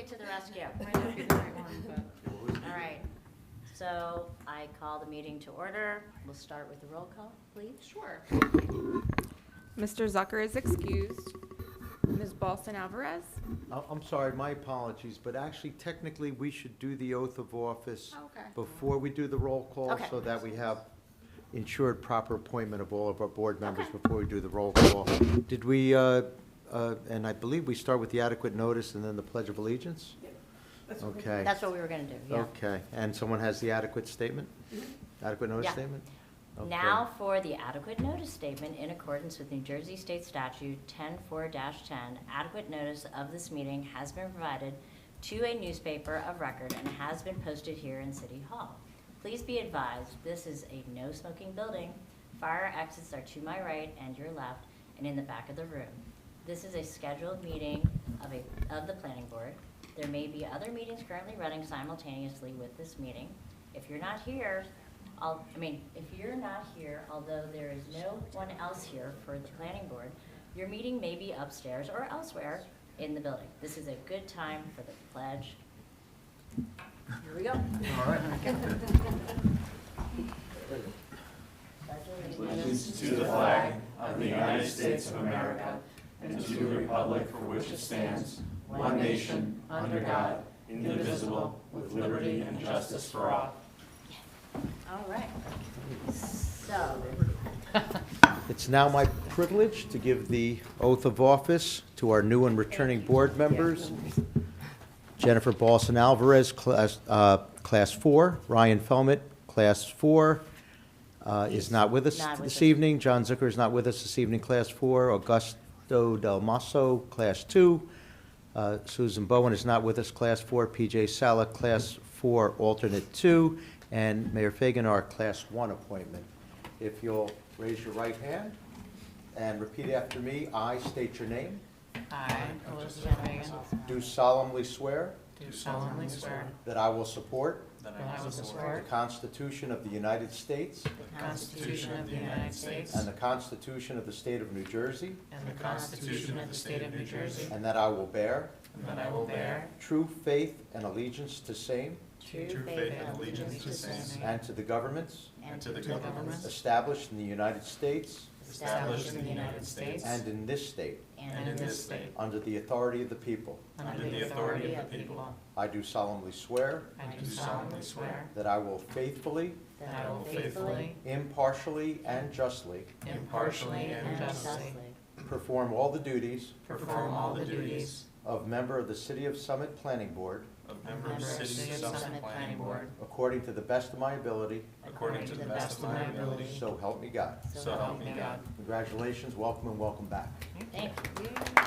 to the rescue. Might not be the right one, but. All right. So I call the meeting to order. We'll start with the roll call, please. Sure. Mr. Zucker is excused. Ms. Balson Alvarez? I'm sorry, my apologies, but actually technically we should do the oath of office Okay. before we do the roll call Okay. so that we have ensured proper appointment of all of our board members before we do the roll call. Did we, and I believe we start with the adequate notice and then the Pledge of Allegiance? Okay. That's what we were going to do, yeah. Okay, and someone has the adequate statement? Adequate notice Yeah. statement? Okay. Now for the adequate notice statement in accordance with New Jersey State Statute 10-4-10, adequate notice of this meeting has been provided to a newspaper of record and has been posted here in City Hall. Please be advised, this is a no-smoking building. Fire exits are to my right and your left and in the back of the room. This is a scheduled meeting of the planning board. There may be other meetings currently running simultaneously with this meeting. If you're not here, although there is no one else here for the planning board, your meeting may be upstairs or elsewhere in the building. This is a good time for the pledge. Here we go. All right. Allegiance to the flag of the United States of America and to the republic for which it stands, one nation, under God, indivisible, with liberty and justice for all. All right. So, It's now my privilege to give the oath of office to our new and returning board members. Jennifer Balson Alvarez, Class 4. Ryan Felmett, Class 4, is not with us Not with this us. evening. John Zucker is not with us this evening, Class 4. Augusto Del Maso, Class 2. Susan Bowen is not with us, Class 4. PJ Sala, Class 4, Alternate 2. And Mayor Fagan, our Class 1 appointment. If you'll raise your right hand and repeat after me, I state your name, I, Elizabeth Fagan, do solemnly swear do solemnly swear that I will support that I will the support Constitution of the United States the Constitution of the United States and the Constitution of the State of New Jersey, and the Constitution of the State of New Jersey, and that I will bear and that I will bear true faith and allegiance to same true faith and allegiance to the same and to the governments and to the governments established in the United States established in the United States and in this state, and in this state, under the authority of the people. under the authority of the people. I do solemnly swear I do solemnly swear that I will faithfully, that I will faithfully, impartially, and justly impartially, and justly perform all the duties perform all the duties of member of the City of Summit Planning Board Of of member of the City of Summit Planning Board, according to the best of my ability, according to the best of my ability, so help me God. so help me God. Congratulations, welcome, and welcome back. Thank you. All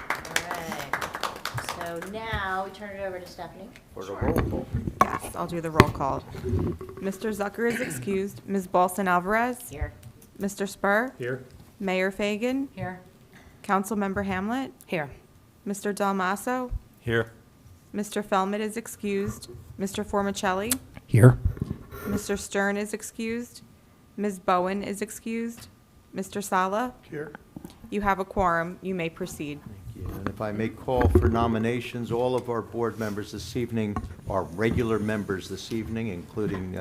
right. So now we turn it over to Stephanie. For the roll call. Yes, I'll do the roll call. Mr. Zucker is excused. Ms. Balson Alvarez? Here. Mr. Spur? Here. Mayor Fagan? Here. Councilmember Hamlet? Here. Mr. Del Maso? Here. Mr. Felmett is excused. Mr. Formicelli? Here. Mr. Stern is excused. Ms. Bowen is excused. Mr. Sala? Here. You have a quorum. You may proceed. Thank you. And if I may call for nominations, all of our board members this evening are regular members this evening, including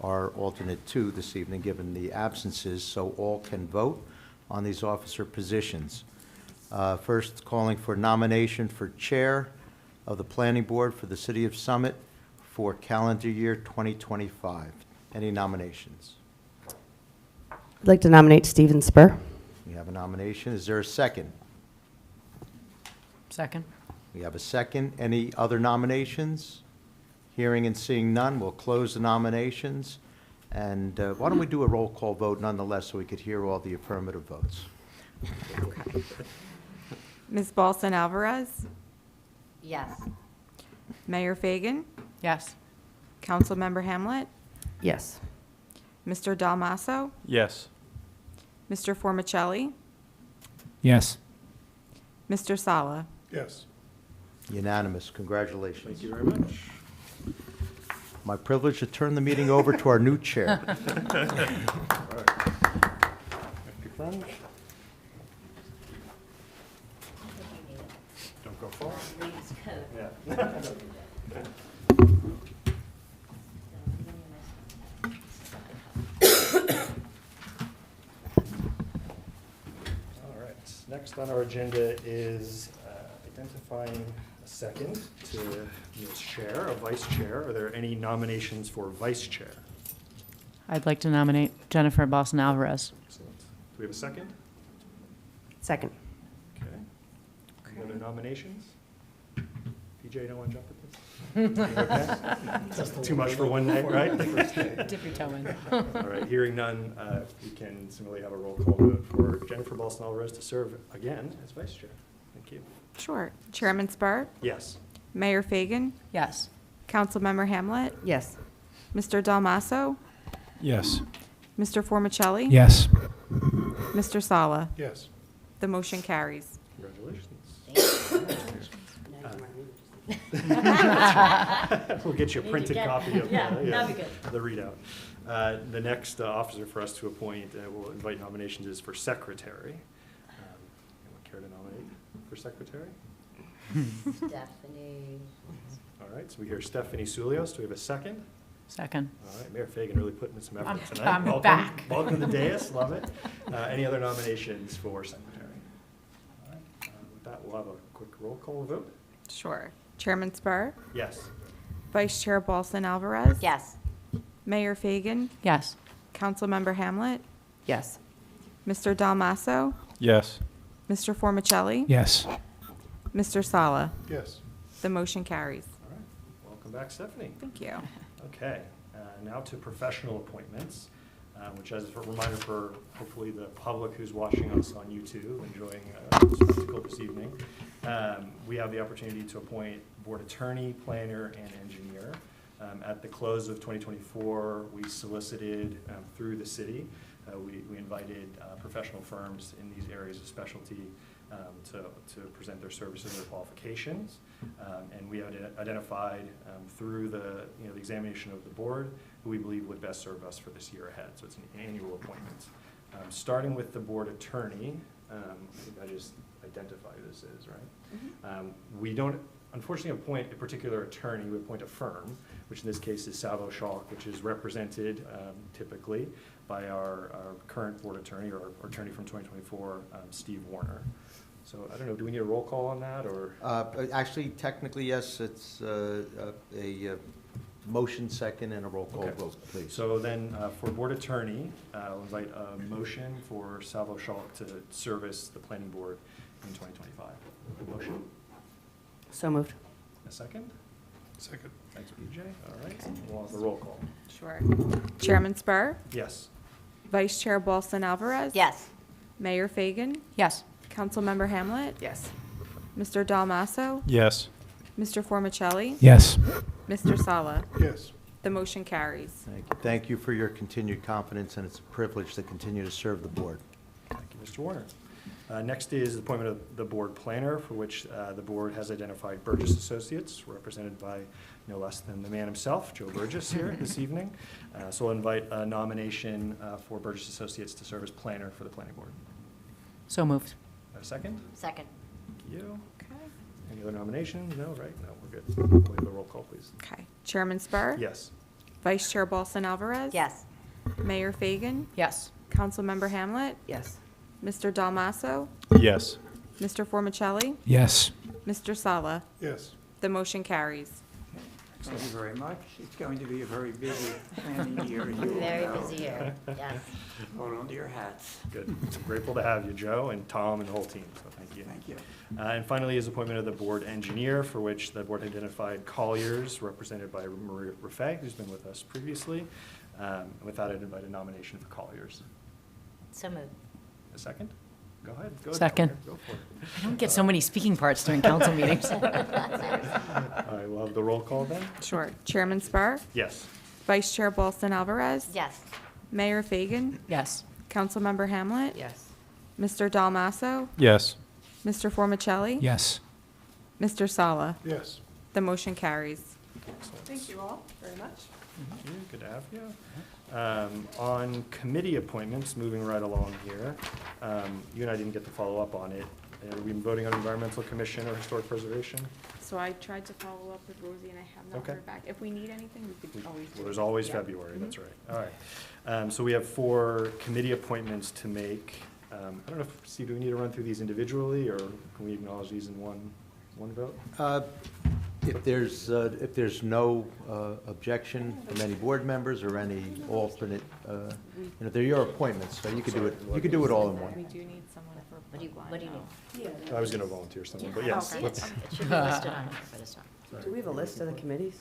our alternate 2 this evening, given the absences, so all can vote on these officer positions. First, calling for nomination for Chair of the Planning Board for the City of Summit for calendar year 2025. Any nominations? I'd like to nominate Stephen Spur. We have a nomination. Is there a second? Second. We have a second. Any other nominations? Hearing and seeing none, we'll close the nominations. And why don't we do a roll call vote nonetheless so we could hear all the affirmative votes? Okay. Ms. Balson Alvarez? Yes. Mayor Fagan? Yes. Councilmember Hamlet? Yes. Mr. Del Maso? Yes. Mr. Formicelli? Yes. Mr. Sala? Yes. Unanimous. Congratulations. Thank you very much. My privilege to turn the meeting over to our new chair. Don't go far. Ladies' coat. Yeah. All right, next on our agenda is identifying a second to Ms. Chair, a vice chair. Are there any nominations for vice chair? I'd like to nominate Jennifer Boston Alvarez. Excellent. Do we have a second? Second. Okay. Any other nominations? PJ, you don't want to jump at this? Okay. Too much for one night, right? Dip your toe in. All right, hearing none, we can similarly have a roll call vote for Jennifer Boston Alvarez to serve again as vice chair. Thank you. Sure. Chairman Spur, Yes. Mayor Fagan, Yes. Councilmember Hamlet, Yes. Mr. Dalmasso, Yes. Mr. Formicelli. Yes. Mr. Sala. Yes. The motion carries. Congratulations. We'll get you a printed copy of that'd be good. the readout. The next officer for us to appoint, we'll invite nominations, is for secretary. Anyone care to nominate for secretary? Stephanie. All right, so we hear Stephanie Sulios. Do we have a second? Second. All right, Mayor Fagan really putting in some effort I'm- tonight. I'm Welcome. back. Welcome to the dais, love it. Any other nominations for secretary? All right, with that, we'll have a quick roll call vote. Sure. Chairman Spur, Yes. Vice Chair Balson Alvarez. Yes. Mayor Fagan, Yes. Councilmember Hamlet, Yes. Mr. Dalmasso, Yes. Mr. Formicelli. Yes. Mr. Sala. Yes. The motion carries. All right, welcome back, Stephanie. Thank you. Okay, now to professional appointments, which as a reminder for hopefully the public who's watching us on YouTube, enjoying the spectacle this evening. We have the opportunity to appoint board attorney, planner, and engineer. At the close of 2024, we solicited through the city. We invited professional firms in these areas of specialty to present their services or qualifications. And we identified through the examination of the board who we believe would best serve us for this year ahead. So it's an annual appointment. Starting with the board attorney, I think I just identify who this is, right? We don't unfortunately appoint a particular attorney, we appoint a firm, which in this case is Salvo Ch, which is represented typically by our current board attorney, or our attorney from 2024, Steve Warner. So I don't know, do we need a roll call on that, or? Actually, technically, yes, it's a motion second and a roll call Okay. vote, please. So then, for board attorney, I'll invite a motion for Salvo Ch to service the planning board in 2025. Motion? So moved. A second? Second. Thanks, BJ. All right, we'll have the roll call. Sure. Chairman Spur, Yes. Vice Chair Balson Alvarez. Yes. Mayor Fagan, Yes. Councilmember Hamlet, Yes. Mr. Dalmasso, Yes. Mr. Formicelli, Yes. Mr. Sala. Yes. The motion carries. Thank you. Thank you for your continued confidence, and it's a privilege to continue to serve the board. Thank you, Mr. Warner. Next is the appointment of the board planner, for which the board has identified Burgess Associates, represented by no less than the man himself, Joe Burgess, here this evening. So I'll invite a nomination for Burgess Associates to serve as planner for the planning board. So moved. A second? Second. Thank you. Okay. Any other nominations? No, right? No, we're good. We'll have the roll call, please. Okay. Chairman Spur. Yes. Vice Chair Balson Alvarez. Yes. Mayor Fagan, Yes. Councilmember Hamlet, Yes. Mr. Dalmasso, Yes. Mr. Formicelli, Yes. Mr. Sala. Yes. The motion carries. Thank you very much. It's going to be a very busy planning year, as you all Very know. busy year. Yes. Hold on to your hats. Good. Grateful to have you, Joe, and Tom, and the whole team, so thank you. Thank you. And finally is appointment of the board engineer, for which the board identified Colliers, represented by Maria Raffay, who's been with us previously. With that, I'd invite a nomination for Colliers. So moved. A second? Go ahead. Go ahead, Second. Collier. Go for it. I don't get so many speaking parts during council meetings. All right, we'll have the roll call then. Sure. Chairman Spur, Yes. Vice Chair Balson Alvarez. Yes. Mayor Fagan, Yes. Councilmember Hamlet, Yes. Mr. Dalmasso, Yes. Mr. Formicelli, Yes. Mr. Sala. Yes. The motion carries. Excellent. you all very much. Thank you. Good to have you. On committee appointments, moving right along here, you and I didn't get to follow up on it. We've been voting on Environmental Commission or Historic Preservation. so I tried to follow up with Rosie, and I have not Okay. heard back. If we need anything, we could always do Well, it. there's always Yeah. February, Mhm. that's right. All right. So we have 4 committee appointments to make. I don't know, Steve, do we need to run through these individually, or can we acknowledge these in one vote? If there's no objection from any board members or any alternate, they're your appointments, so you could do it all in We one. do need someone for What do you need? I was going to volunteer someone, but Yeah, I yes. don't see let's- it. It should be listed on here, but it's not. Do we have a list of the committees?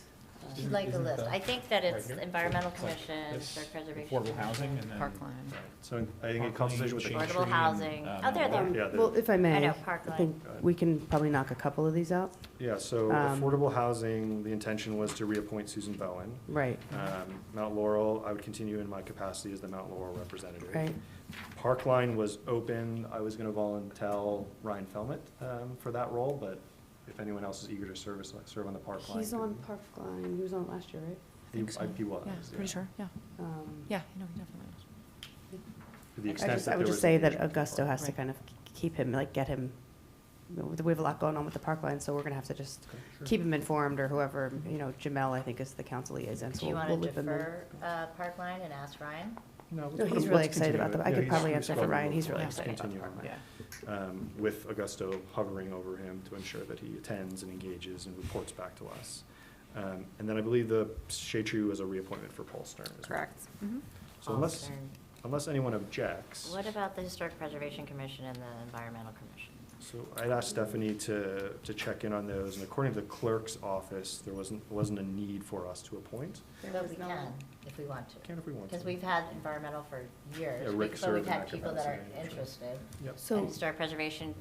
If you'd like the list, I think that it's Right here? Environmental It's like Commission, this, Historic Preservation. Affordable housing and then. Parkland. So I think in consultation with the. Parkland, Affordable Tree housing. and, Oh, they're there. Yeah, Well, if I may, I know, I Parkland. think we can probably knock a couple of these out. Yeah, so affordable housing, the intention was to reappoint Susan Bowen. Right, Mount Laurel, I would continue in my capacity as the Mount Laurel representative. right. Parkline was open. I was going to volunteer Ryan Felmett for that role, but if anyone else is eager to serve on the Parkline. He's on Parkline, he was on it last year, right? He was, Yeah, pretty sure, yeah. Yeah, no, he definitely is. To the I extent just, that I would there just was say that engagement from Augusto has to Right. kind of keep him, like, get him, we have a lot going on with the Parkline, so we're gonna have to just Okay, sure. keep him informed, or whoever, Jamel, I think, is the council liaison, so Do you we'll want loop to him in. defer Parkline and ask Ryan? No, let's No, put he's him- really let's excited continue about it. them. I Yeah, could he's- probably he's answer for welcome. Ryan. He's really Let's excited about continue Parkland. Yeah. With Augusto hovering over him to ensure that he attends and engages and reports back to us. And then I believe the Ch was a reappointment for Paul Stern as well. Correct. Mhm. So unless anyone objects. What about the Historic Preservation Commission and the Environmental Commission? So I'd asked Stephanie to check in on those, and according to the clerk's office, there wasn't a need for us to appoint. There But was we no- can, if we want to. Can if we want to. Because we've had environmental for years, Yeah, Rick but served we've in had that people that are capacity, sure. interested. Yep. So- And Historic Preservation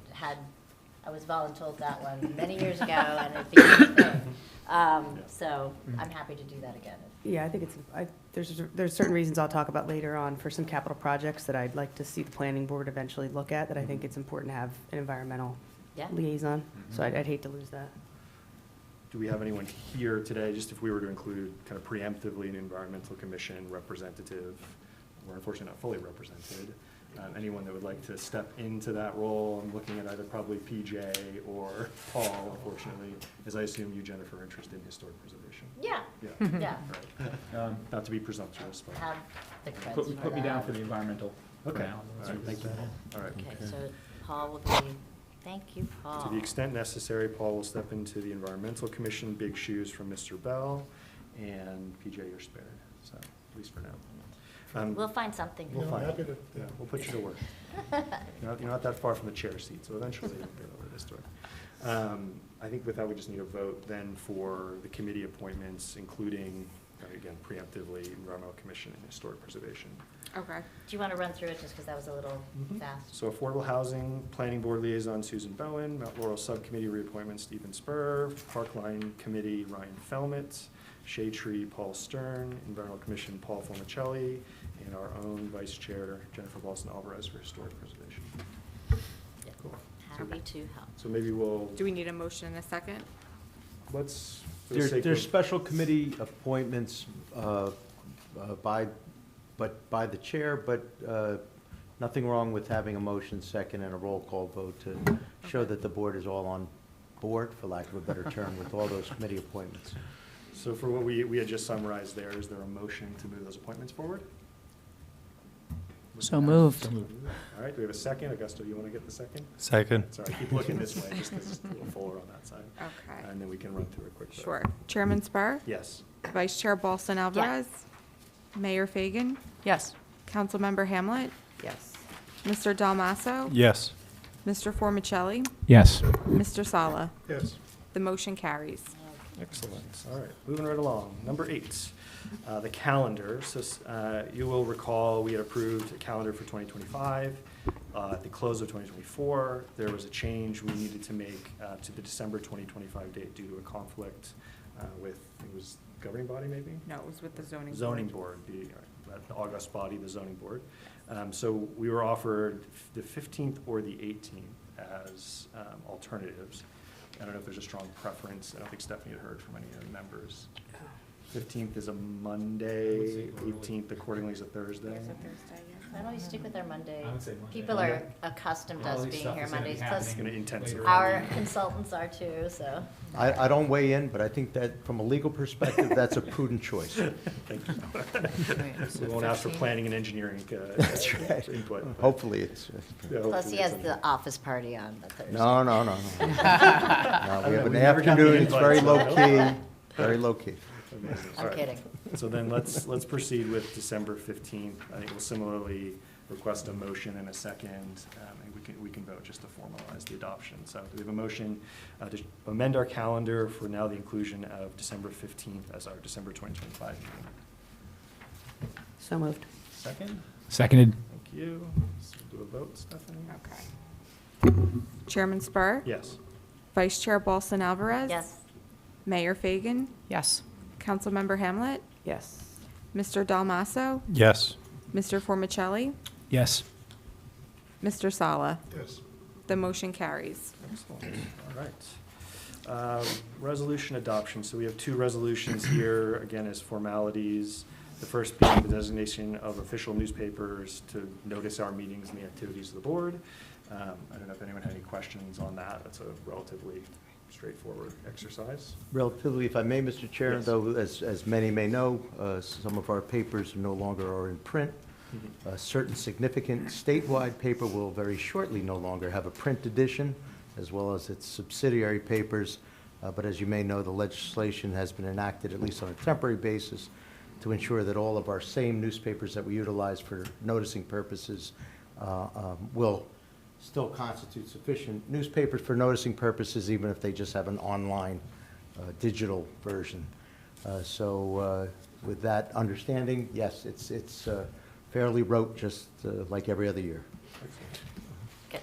I was voluntold that one many years ago, and it became a thing. So I'm happy to do that again. Yeah, I think there's certain reasons I'll talk about later on for some capital projects that I'd like to see the planning board eventually look at, that I think it's important to have an environmental Yeah? liaison, so I'd hate to lose that. Do we have anyone here today, just if we were to include kind of preemptively an environmental commission representative? We're unfortunately not fully represented. Anyone that would like to step into that role? I'm looking at either probably PJ or Paul, unfortunately, as I assume you, Jennifer, are interested in historic preservation. Yeah, Yeah. yeah. Right. Not to be presumptuous, but. Have the creds Put for put me down that. for the environmental for Okay. now. All right, thank you, Paul. All right. Okay, so Paul will be, thank you, Paul. To the extent necessary, Paul will step into the environmental commission, big shoes from Mr. Bell, and PJ, you're spared, so, at least for now. We'll find something. We'll find it. Yeah, we'll put you to work. You're not that far from the chair seat, so eventually you'll get over this door. I think with that, we just need a vote then for the committee appointments, including, again, preemptively, environmental commission and historic preservation. Okay. Do you want to run through it, just because that was a little fast? So affordable housing, planning board liaison Susan Bowen, Mount Laurel subcommittee reappointment Stephen Spur, Parkline committee Ryan Felmett, Shade Tree Paul Stern, environmental commission Paul Formicelli, and our own vice chair Jennifer Balson Alvarez for historic preservation. Yeah. Cool. Happy to help. So maybe we'll, Do we need a motion in a second? let's, for the There's sake there's of- special committee appointments by the chair, but nothing wrong with having a motion second and a roll call vote to show that the board is all on board, for lack of a better term, with all those committee appointments. So for what we had just summarized there, is there a motion to move those appointments forward? So moved. All right, do we have a second? Augusto, you want to get the second? Second. Sorry, I keep looking this way, just because it's a little fuller on that side. Okay. And then we can run through a quick vote. Sure. Chairman Spur? Yes. Vice Chair Balson Alvarez? Mayor Fagan? Yes. Councilmember Hamlet? Yes. Mr. Dalmasso? Yes. Mr. Formicelli? Yes. Mr. Sala? Yes. The motion carries. Excellent. All right, moving right along. Number 8, the calendar. So you will recall, we had approved a calendar for 2025. At the close of 2024, there was a change we needed to make to the December 2025 date due to a conflict with, it was governing body maybe? No, it was with the zoning. Zoning board, the august body, the zoning board. So we were offered the 15th or the 18th as alternatives. I don't know if there's a strong preference. I don't think Stephanie had heard from any of the members. 15th is a Monday, 18th accordingly is a Thursday. It's a Thursday, yeah. Why don't we stick with our Monday? I would say Monday. People are accustomed to All us this being stuff here is gonna be Mondays, plus happening Gonna intensify. later. our consultants are too, so. I don't weigh in, but I think that from a legal perspective, that's a prudent choice. Thank you. Wait, so We won't ask for 15? planning and engineering That's right. input. but- Hopefully, it's, Yeah, Plus, hopefully he has it's the office party on the Thursday. no, no, no, no. No, we have an We never got the afternoon, it's very invite, so- low-key, very low-key. Amazing. All I'm right. kidding. So then let's proceed with December 15th. I think we'll similarly request a motion and a second, and we can vote just to formalize the adoption. So do we have a motion to amend our calendar for now the inclusion of December 15th as our December 2025 meeting? So moved. Second? Seconded. Thank you. So we'll do a vote, Stephanie? Okay. Chairman Spur? Yes. Vice Chair Balsan Alvarez? Yes. Mayor Fagan? Yes. Councilmember Hamlet? Yes. Mr. Dalmasso? Yes. Mr. Formicelli? Yes. Mr. Sala? Yes. The motion carries. Excellent. All right. Resolution adoption. So we have two resolutions here, again, as formalities. The first being the designation of official newspapers to notice our meetings and the activities of the board. I don't know if anyone had any questions on that. That's a relatively straightforward exercise. Relatively, if I may, Mr. Chair, Yes. though, as many may know, some of our papers no longer are in print. A certain significant statewide paper will very shortly no longer have a print edition, as well as its subsidiary papers. But as you may know, the legislation has been enacted, at least on a temporary basis, to ensure that all of our same newspapers that we utilize for noticing purposes will still constitute sufficient newspapers for noticing purposes, even if they just have an online digital version. So with that understanding, yes, it's fairly rote, just like every other year. Excellent. Good.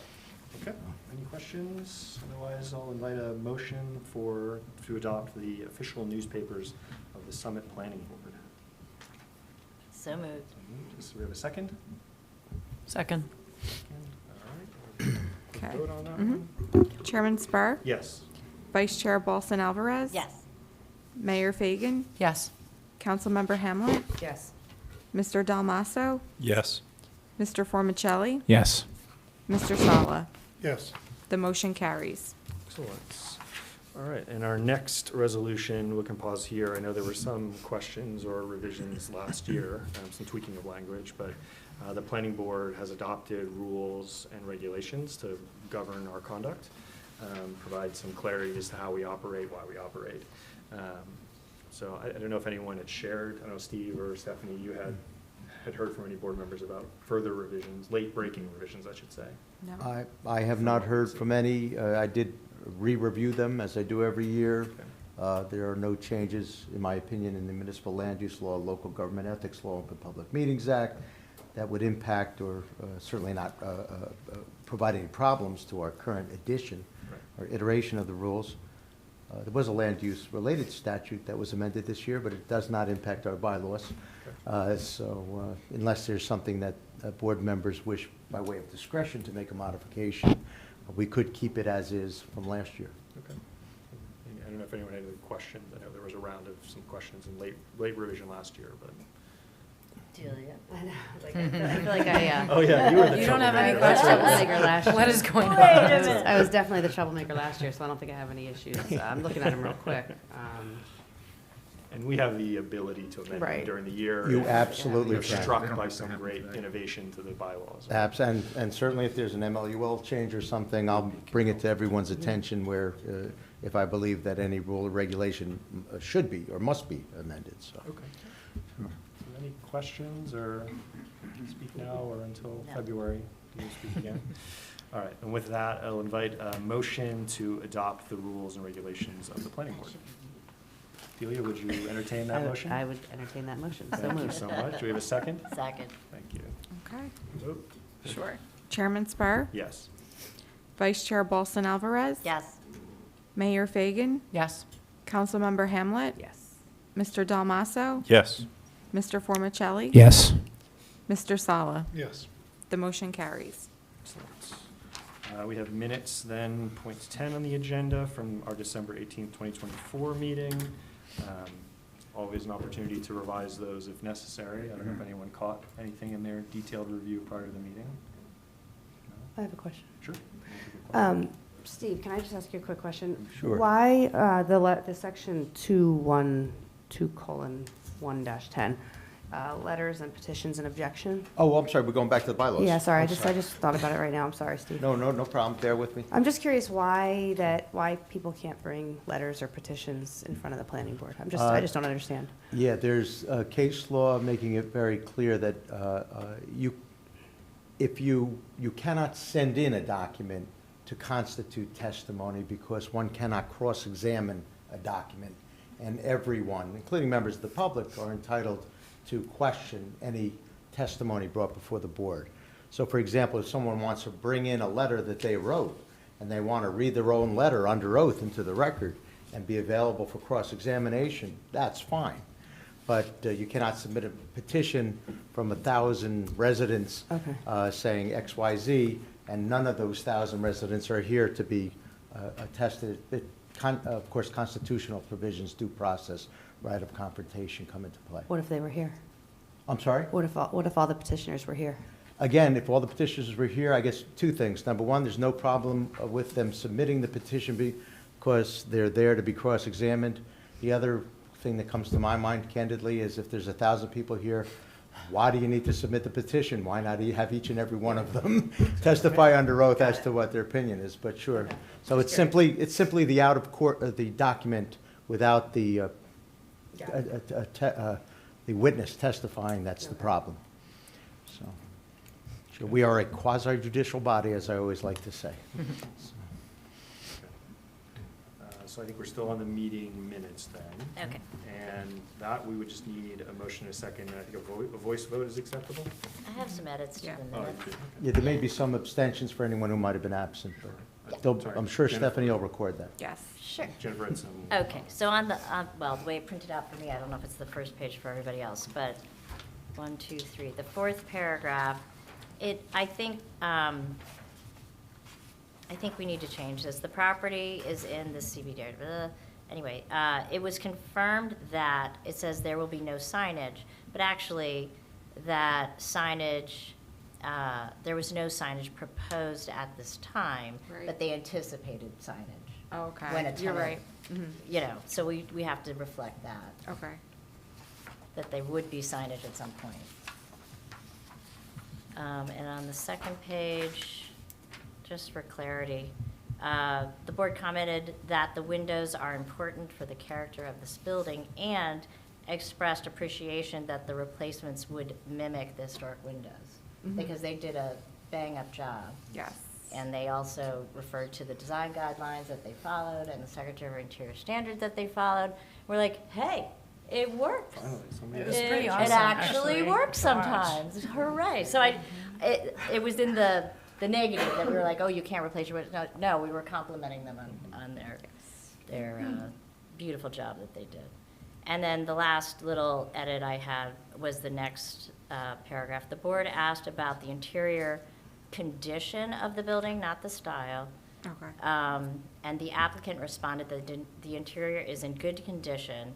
Okay, any questions? Otherwise, I'll invite a motion to adopt the official newspapers of the Summit Planning Board. So moved. So we have a second? Second. All right. Okay. Vote on that Mhm. one? Chairman Spur? Yes. Vice Chair Balsan Alvarez? Yes. Mayor Fagan? Yes. Councilmember Hamlet? Yes. Mr. Dalmasso? Yes. Mr. Formicelli? Yes. Mr. Sala? Yes. The motion carries. Excellent. All right, and our next resolution, we can pause here. I know there were some questions or revisions last year, some tweaking of language, but the planning board has adopted rules and regulations to govern our conduct, provide some clarity as to how we operate, why we operate. So I don't know if anyone had shared, I know Steve or Stephanie, you had heard from any board members about further revisions, late-breaking revisions, I should say. No? I have not heard from any. I did re-review them, as I do every year. There are no changes, in my opinion, in the municipal land use law, local government ethics law, Open Public Meetings Act, that would impact or certainly not provide any problems to our current edition or iteration of the rules. There was a land use related statute that was amended this year, but it does not impact our bylaws. So unless there's something that board members wish by way of discretion to make a modification, we could keep it as is from last year. Okay. I don't know if anyone had any questions. I know there was a round of some questions in late revision last year, but. Delia. I know, like, I feel like I, Oh, yeah, you were the You don't have any troublemaker. That's right. troublemaker last year. What is going on? Wait a minute. I was definitely the troublemaker last year, so I don't think I have any issues. I'm looking at them real quick. And we have the ability to amend them Right. during the year. You if absolutely we're can. struck by some great innovation to the bylaws. And certainly if there's an MLUL change or something, I'll bring it to everyone's attention where, if I believe that any rule or regulation should be or must be amended, so. Okay. Any questions, or speak now or until No. February? Do you speak again? All right, and with that, I'll invite a motion to adopt the rules and regulations of the planning board. Delia, would you entertain that motion? I would entertain that motion. So Thank you moved. so much. Do we have a second? Second. Thank you. Okay. Vote? Sure. Chairman Spur? Yes. Vice Chair Balsan Alvarez? Yes. Mayor Fagan? Yes. Councilmember Hamlet? Yes. Mr. Dalmasso? Yes. Mr. Formicelli? Yes. Mr. Sala? Yes. The motion carries. Excellent. We have minutes then, point 10 on the agenda from our December 18th, 2024 meeting. always an opportunity to revise those if necessary. I don't know if anyone caught anything in their detailed review prior to the meeting. I have a question. Sure. Steve, can I just ask you a quick question? Sure. Why the section 212:1-10, letters and petitions and objection? Oh, I'm sorry, we're going back to the bylaws. Yeah, sorry, I'm I just thought about it right now. I'm sorry, Steve. No problem, bear with me. I'm just curious why people can't bring letters or petitions in front of the planning board. I just don't understand. Yeah, there's case law making it very clear that if you cannot send in a document to constitute testimony because one cannot cross-examine a document, and everyone, including members of the public, are entitled to question any testimony brought before the board. So for example, if someone wants to bring in a letter that they wrote and they want to read their own letter under oath into the record and be available for cross-examination, that's fine. But you cannot submit a petition from 1,000 residents saying X, Y, Z, and none of those 1,000 residents are here to be attested. Of course, constitutional provisions, due process, right of confrontation come into play. What if they were here? I'm sorry? What if all the petitioners were here? Again, if all the petitioners were here, I guess two things. Number one, there's no problem with them submitting the petition because they're there to be cross-examined. The other thing that comes to my mind, candidly, is if there's 1,000 people here, why do you need to submit the petition? Why not have each and every one of them testify under oath as to what their opinion is? But sure. So it's simply the out of court, the document without the witness testifying that's the problem. So we are a quasi-judicial body, as I always like to say. So I think we're still on the meeting minutes then. Okay. And that we would just need a motion and a second. I think a voice vote is acceptable? I have some edits to Yeah. the Oh, minutes. you do? Yeah, there may be some abstentions for anyone who might have been absent, but Sorry, I'm sure Jennifer. Stephanie will record that. Yes. Sure. Jennifer had some. Okay, so on the, well, the way it printed out for me, I don't know if it's the first page for everybody else, but 1, 2, 3, the fourth paragraph, I think we need to change this. The property is in the CBD. Anyway, it was confirmed that, it says there will be no signage, but actually, that signage, there was no signage proposed at this time, Right. but they anticipated signage. Okay, When a you're tenant- right. You know, so we have to reflect that, Okay. that there would be signage at some point. And on the second page, just for clarity, the board commented that the windows are important for the character of this building and expressed appreciation that the replacements would mimic the historic windows, because they did a bang-up job. Yes. And they also referred to the design guidelines that they followed and the Secretary of Interior standard that they followed. We're like, hey, it works. Finally, somebody It was else- pretty It awesome, actually actually, works to watch. sometimes. Hooray. So it was in the negative that we were like, oh, you can't replace your windows. No, we were complimenting them on their beautiful job that they did. And then the last little edit I had was the next paragraph. The board asked about the interior condition of the building, not the style. Okay. And the applicant responded that the interior is in good condition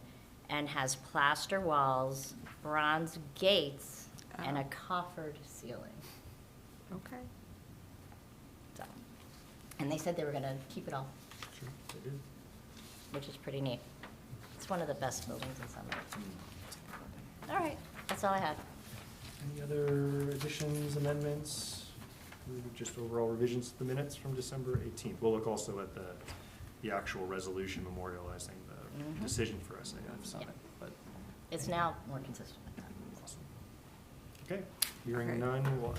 and has plaster walls, bronze gates, and a coffered ceiling. Okay. So, and they said they were gonna keep it all, Sure, they did. which is pretty neat. It's one of the best buildings in Summer. All right, that's all I had. Any other additions, amendments, just overall revisions to the minutes from December 18th? We'll look also at the actual resolution memorializing the Mhm. decision for SAF Summit, but It's now more consistent. awesome. Okay, hearing Okay. none, we'll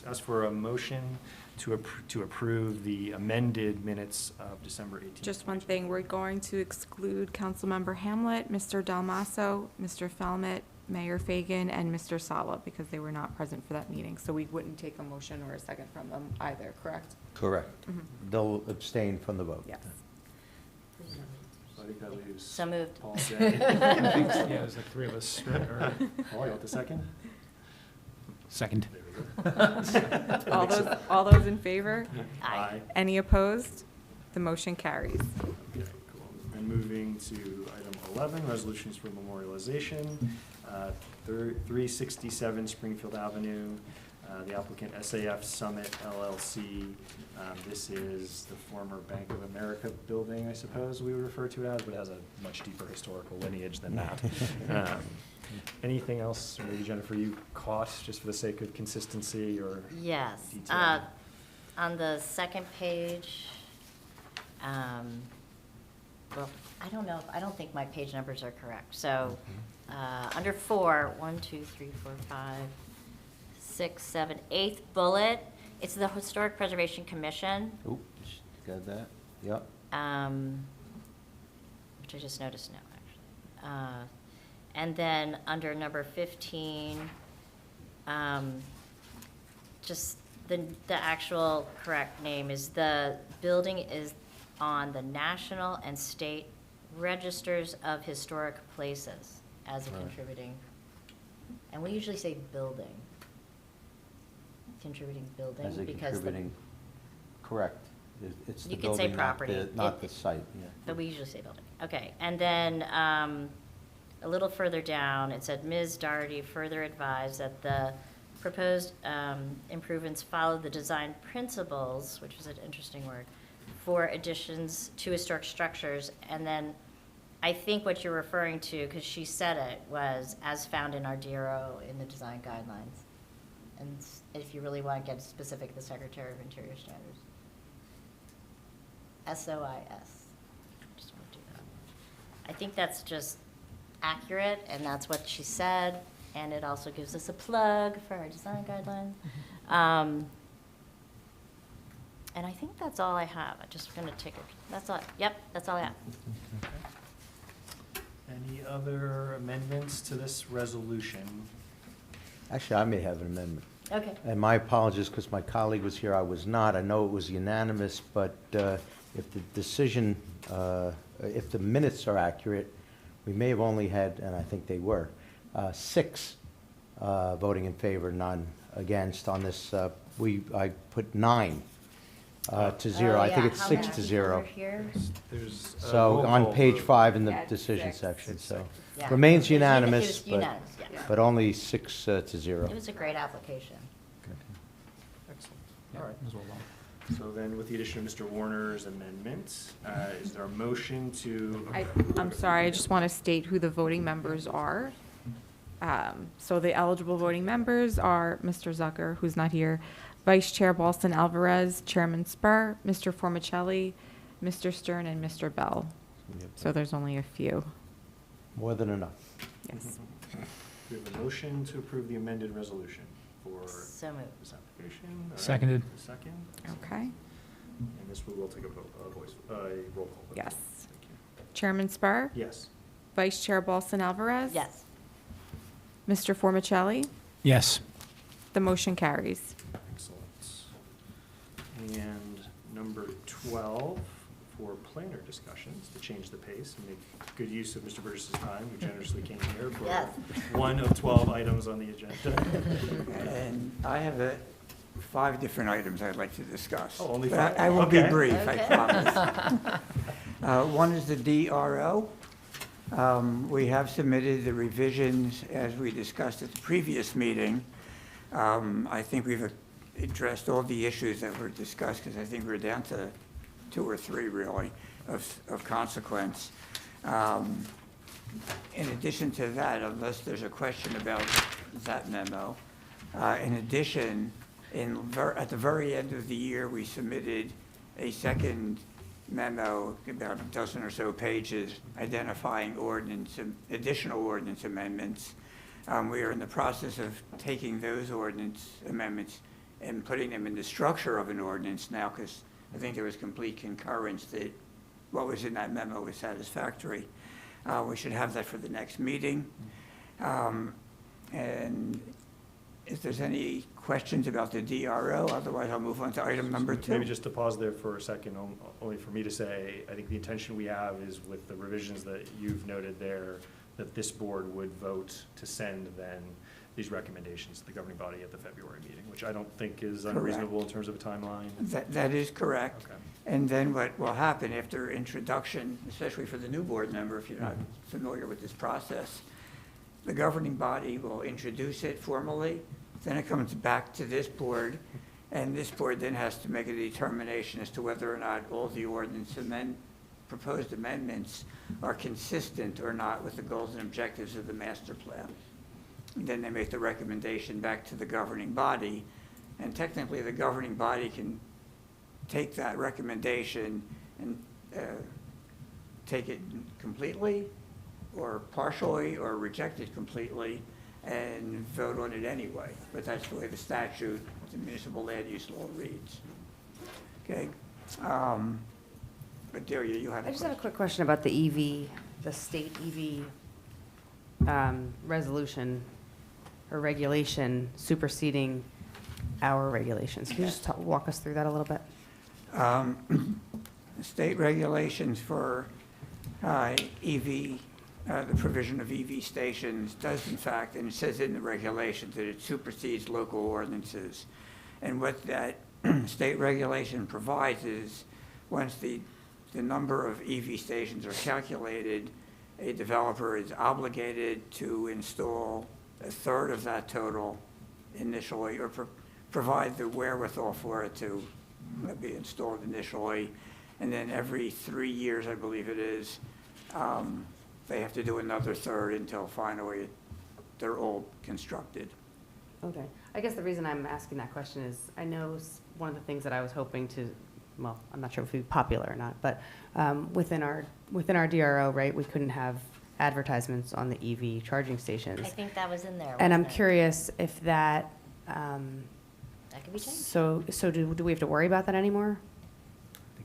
ask for a motion to approve the amended minutes of December 18th. Just one thing, we're going to exclude Councilmember Hamlet, Mr. Dalmasso, Mr. Felmett, Mayor Fagan, and Mr. Sala, because they were not present for that meeting. So we wouldn't take a motion or a second from them either, correct? Correct. Mhm. They'll abstain from the vote. Yes. So I think that leaves So moved. Paul, Jay. Yeah, there's like three of us. Paul, you want the second? Second. There we go. All those in favor? Aye. Any opposed? The motion carries. Okay, cool. And moving to item 11, resolutions for memorialization. 367 Springfield Avenue, the applicant SAF Summit LLC. This is the former Bank of America building, I suppose we would refer to it as, but it has a much deeper historical lineage than that. Anything else, maybe Jennifer, you caught, just for the sake of consistency or Yes. detail? On the second page, well, I don't know, I don't think my page numbers are correct. So, under 4, 1, 2, 3, 4, 5, 6, 7, 8th bullet, it's the Historic Preservation Commission, Oops, got that? Yep. which I just noticed now, actually. And then under number 15, just the actual correct name is the building is on the National and State Registers of Historic Places as a Right. contributing. And we usually say building. Contributing building. As a because the- contributing, correct. It's the You could say building, property. not the site, yeah. But we usually say building. Okay, and then a little further down, it said, Ms. Doherty further advised that the proposed improvements follow the design principles, which is an interesting word, for additions to historic structures. And then I think what you're referring to, because she said it, was as found in our DRO in the design guidelines. And if you really want to get specific, the Secretary of Interior Standards. SOIS. Just want to do that. I think that's just accurate, and that's what she said, and it also gives us a plug for our design guidelines. And I think that's all I have. I'm just going to take a, that's all, yep, that's all I have. Any other amendments to this resolution? Actually, I may have an amendment. Okay. And my apologies, because my colleague was here, I was not. I know it was unanimous, but if the decision, if the minutes are accurate, we may have only had, and I think they were, 6 voting in favor, none against on this. I put 9 to 0. Oh, I think yeah. it's How 6 many to people 0. are here? There's a So roll on call page vote. 5 in the At decision 6. section, so. Yeah. Remains It was unanimous, unanimous, yeah. but only 6 to 0. It was a great application. Excellent. Yeah, All right. as well. So then with the addition of Mr. Warner's amendment, is there a motion to? I'm sorry, I just want to state who the voting members are. So the eligible voting members are Mr. Zucker, who's not here, Vice Chair Balston Alvarez, Chairman Spur, Mr. Formicelli, Mr. Stern, and Mr. Bell. So there's only a few. More than enough. Yes. We have a motion to approve the amended resolution for So moved. this application. All right. Seconded. Second. Okay. And this we will take a vote, a roll call vote. Yes. Thank you. Chairman Spur, Yes. Vice Chair Balston Alvarez. Yes. Mr. Formicelli, Yes. the motion carries. Excellent. And number 12, for planner discussions, to change the pace and make good use of Mr. Burgess's time, who generously came here for Yes. one of 12 items on the agenda. And I have 5 different items I'd like to discuss. Oh, only But 5? I will be Okay. brief, I Okay. promise. One is the DRO. We have submitted the revisions as we discussed at the previous meeting. I think we've addressed all the issues that were discussed, because I think we're down to 2 or 3 really of consequence. In addition to that, unless there's a question about that memo, in addition, at the very end of the year, we submitted a second memo, about a dozen or so pages, identifying additional ordinance amendments. We are in the process of taking those ordinance amendments and putting them in the structure of an ordinance now, because I think there was complete concurrence that what was in that memo was satisfactory. We should have that for the next meeting. And if there's any questions about the DRO, otherwise I'll move on to item number 2. Maybe just to pause there for a second, only for me to say, I think the intention we have is with the revisions that you've noted there, that this board would vote to send then these recommendations to the governing body at the February meeting, which I don't think is unreasonable in terms of a timeline. That is correct. Okay. And then what will happen after introduction, especially for the new board member, if you're not familiar with this process, the governing body will introduce it formally, then it comes back to this board, and this board then has to make a determination as to whether or not all the proposed amendments are consistent or not with the goals and objectives of the master plan. And then they make the recommendation back to the governing body, and technically the governing body can take that recommendation and take it completely or partially or reject it completely and vote on it anyway. But that's the way the statute, the municipal land use law reads. Okay. But Delia, you had a I just have a question. quick question about the EV, the state EV resolution or regulation superseding our regulations. Can you just walk us through that a little bit? State regulations for EV, the provision of EV stations does in fact, and it says in the regulations that it supersedes local ordinances. And what that state regulation provides is once the number of EV stations are calculated, a developer is obligated to install a third of that total initially, or provide the wherewithal for it to be installed initially. And then every 3 years, I believe it is, they have to do another third until finally they're all constructed. Okay. I guess the reason I'm asking that question is I know one of the things that I was hoping to, well, I'm not sure if it would be popular or not, but within our DRO, right, we couldn't have advertisements on the EV charging stations. I think that was in there. And I'm wasn't it? curious if that, That could be changed. so do we have to worry about that anymore?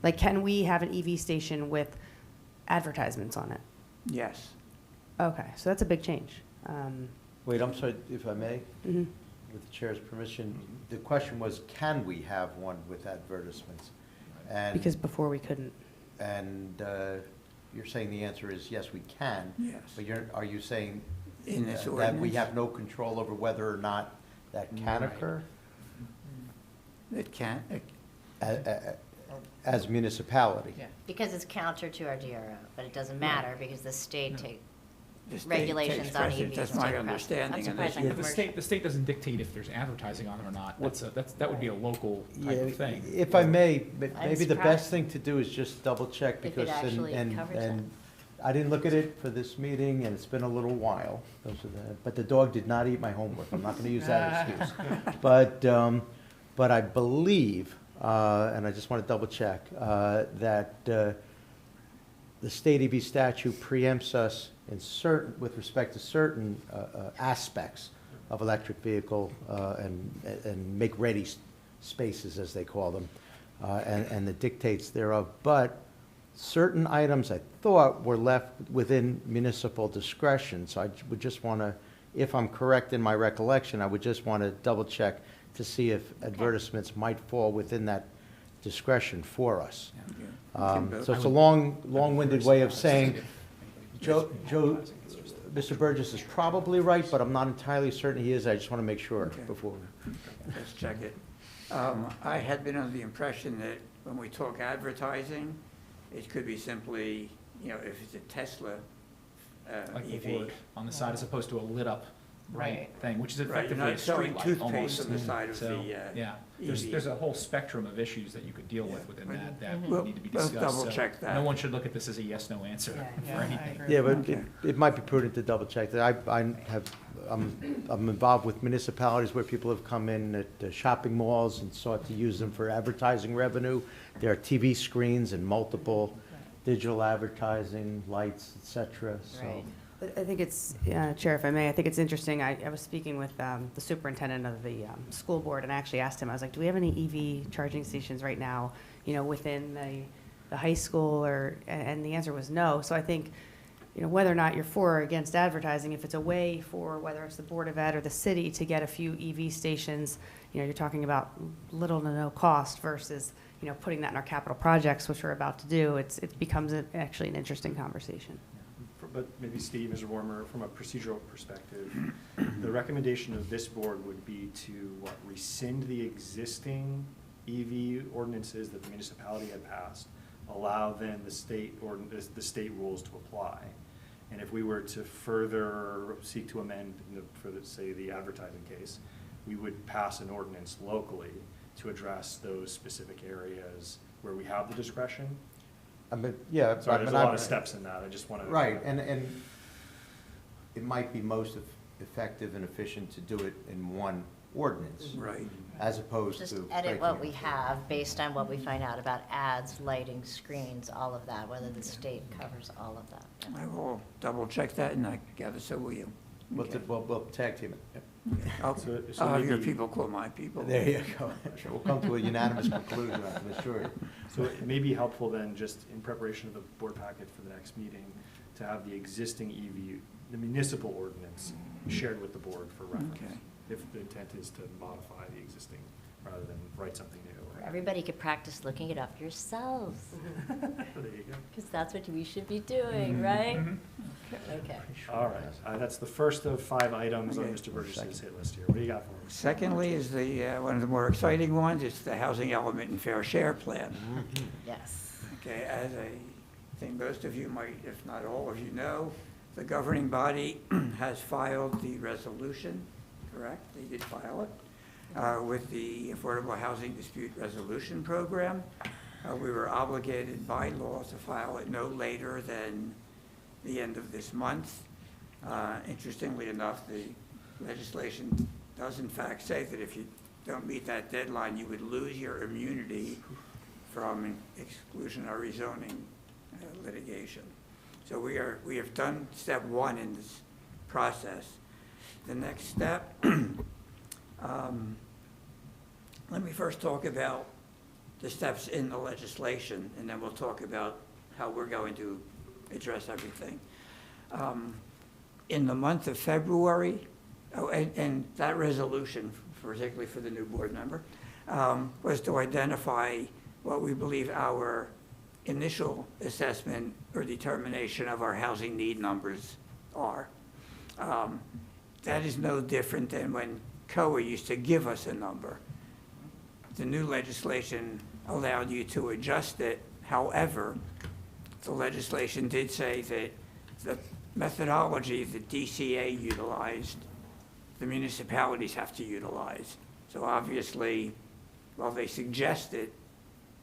Like, can we have an EV station with advertisements on it? Yes. Okay, so that's a big change. Wait, I'm sorry, if I may, Mhm. with the chair's permission, the question was, can we have one with advertisements? And Because before we couldn't. And you're saying the answer is yes, we can. Yes. But are you saying In this that we ordinance. have no control over whether or not that can Right. occur It can't. as municipality? Yeah. Because it's counter to our DRO, but it doesn't matter because the state The state regulations takes on precedent. EVs That's take my precedent. understanding. I'm and surprised this- I But the state doesn't dictate if there's advertising on it or not. That would be a local type of thing. If I may, I'm maybe the best surprised. thing to do is just double check If it because, actually covers and I didn't look at it for this meeting and it's been a little while. But the dog did not eat my homework. I'm not going to use that excuse. But I believe, and I just want to double check, that the state EV statute preempts us with respect to certain aspects of electric vehicle and make-ready spaces, as they call them, and the dictates thereof. But certain items, I thought, were left within municipal discretion. So I would just want to, if I'm correct in my recollection, I would just want to double-check to see if advertisements might fall within that discretion for us. So it's a long-winded way of saying, Joe, Mr. Burgess is probably right, but I'm not entirely certain he is. I just want to make sure Okay. before. Let's check it. I had been under the impression that when we talk advertising, it could be simply, if it's a Tesla Like the EV. board on the side as opposed to a lit up Right. thing, which is Right, you're effectively a not selling street light toothpaste almost. on the side of So, the yeah, EV. there's a whole spectrum of issues that you could deal with within that We'll- need to be we'll discussed. So double-check that. No one should look at this as a yes/no answer for anything. Yeah, but Okay. it might be prudent to double-check that. I'm involved with municipalities where people have come in at the shopping malls and sought to use them for advertising revenue. There are TV screens and multiple digital advertising, lights, et cetera, so. Right. I think it's, Chair, if I may, I think it's interesting. I was speaking with the superintendent of the school board, and I actually asked him, I was like, do we have any EV charging stations right now, within the high school, and the answer was no. So I think, whether or not you're for or against advertising, if it's a way for, whether it's the Board of Ed or the city, to get a few EV stations, you're talking about little to no cost versus, putting that in our capital projects, which we're about to do, it becomes actually an interesting conversation. but maybe Steve, Mr. Warmer, from a procedural perspective, the recommendation of this board would be to rescind the existing EV ordinances that the municipality had passed, allow then the state rules to apply. And if we were to further seek to amend, for say the advertising case, we would pass an ordinance locally to address those specific areas where we have the discretion. I mean, yeah. Sorry, there's a lot of steps in that, I just want to. Right, and it might be most effective and efficient to do it in one ordinance. Right. As opposed Just to. edit breaking what it. we have based on what we find out about ads, lighting, screens, all of that, whether the state covers all of that. Yeah. I will double check that, and I gather so will you. Okay. We'll tag team it. I'll So I'll have your maybe- people call my people. There you go. Sure, we'll come to a unanimous conclusion, I can assure you. So it may be helpful then, just in preparation of the board packet for the next meeting, to have the existing EV, the municipal ordinance shared with the board for reference. Okay. If the intent is to modify the existing rather than write something new. Everybody could practice looking it up yourselves, There you go. because that's what we should be doing, right? Okay. All right, that's the first of 5 items on Okay. Mr. Burgess's hit list here. What do you got for us? Secondly is the, one of the more exciting ones, it's the housing element and fair share plan. Yes. Okay, as I think most of you might, if not all of you know, the governing body has filed the resolution, correct? They did file it, with the Affordable Housing Dispute Resolution Program. We were obligated by law to file it no later than the end of this month. Interestingly enough, the legislation does in fact say that if you don't meet that deadline, you would lose your immunity from exclusionary zoning litigation. So we have done step 1 in this process. The next step, let me first talk about the steps in the legislation, and then we'll talk about how we're going to address everything. In the month of February, and that resolution, particularly for the new board member, was to identify what we believe our initial assessment or determination of our housing need numbers are. That is no different than when COA used to give us a number. The new legislation allowed you to adjust it. However, the legislation did say that the methodology that DCA utilized, the municipalities have to utilize. So obviously, while they suggested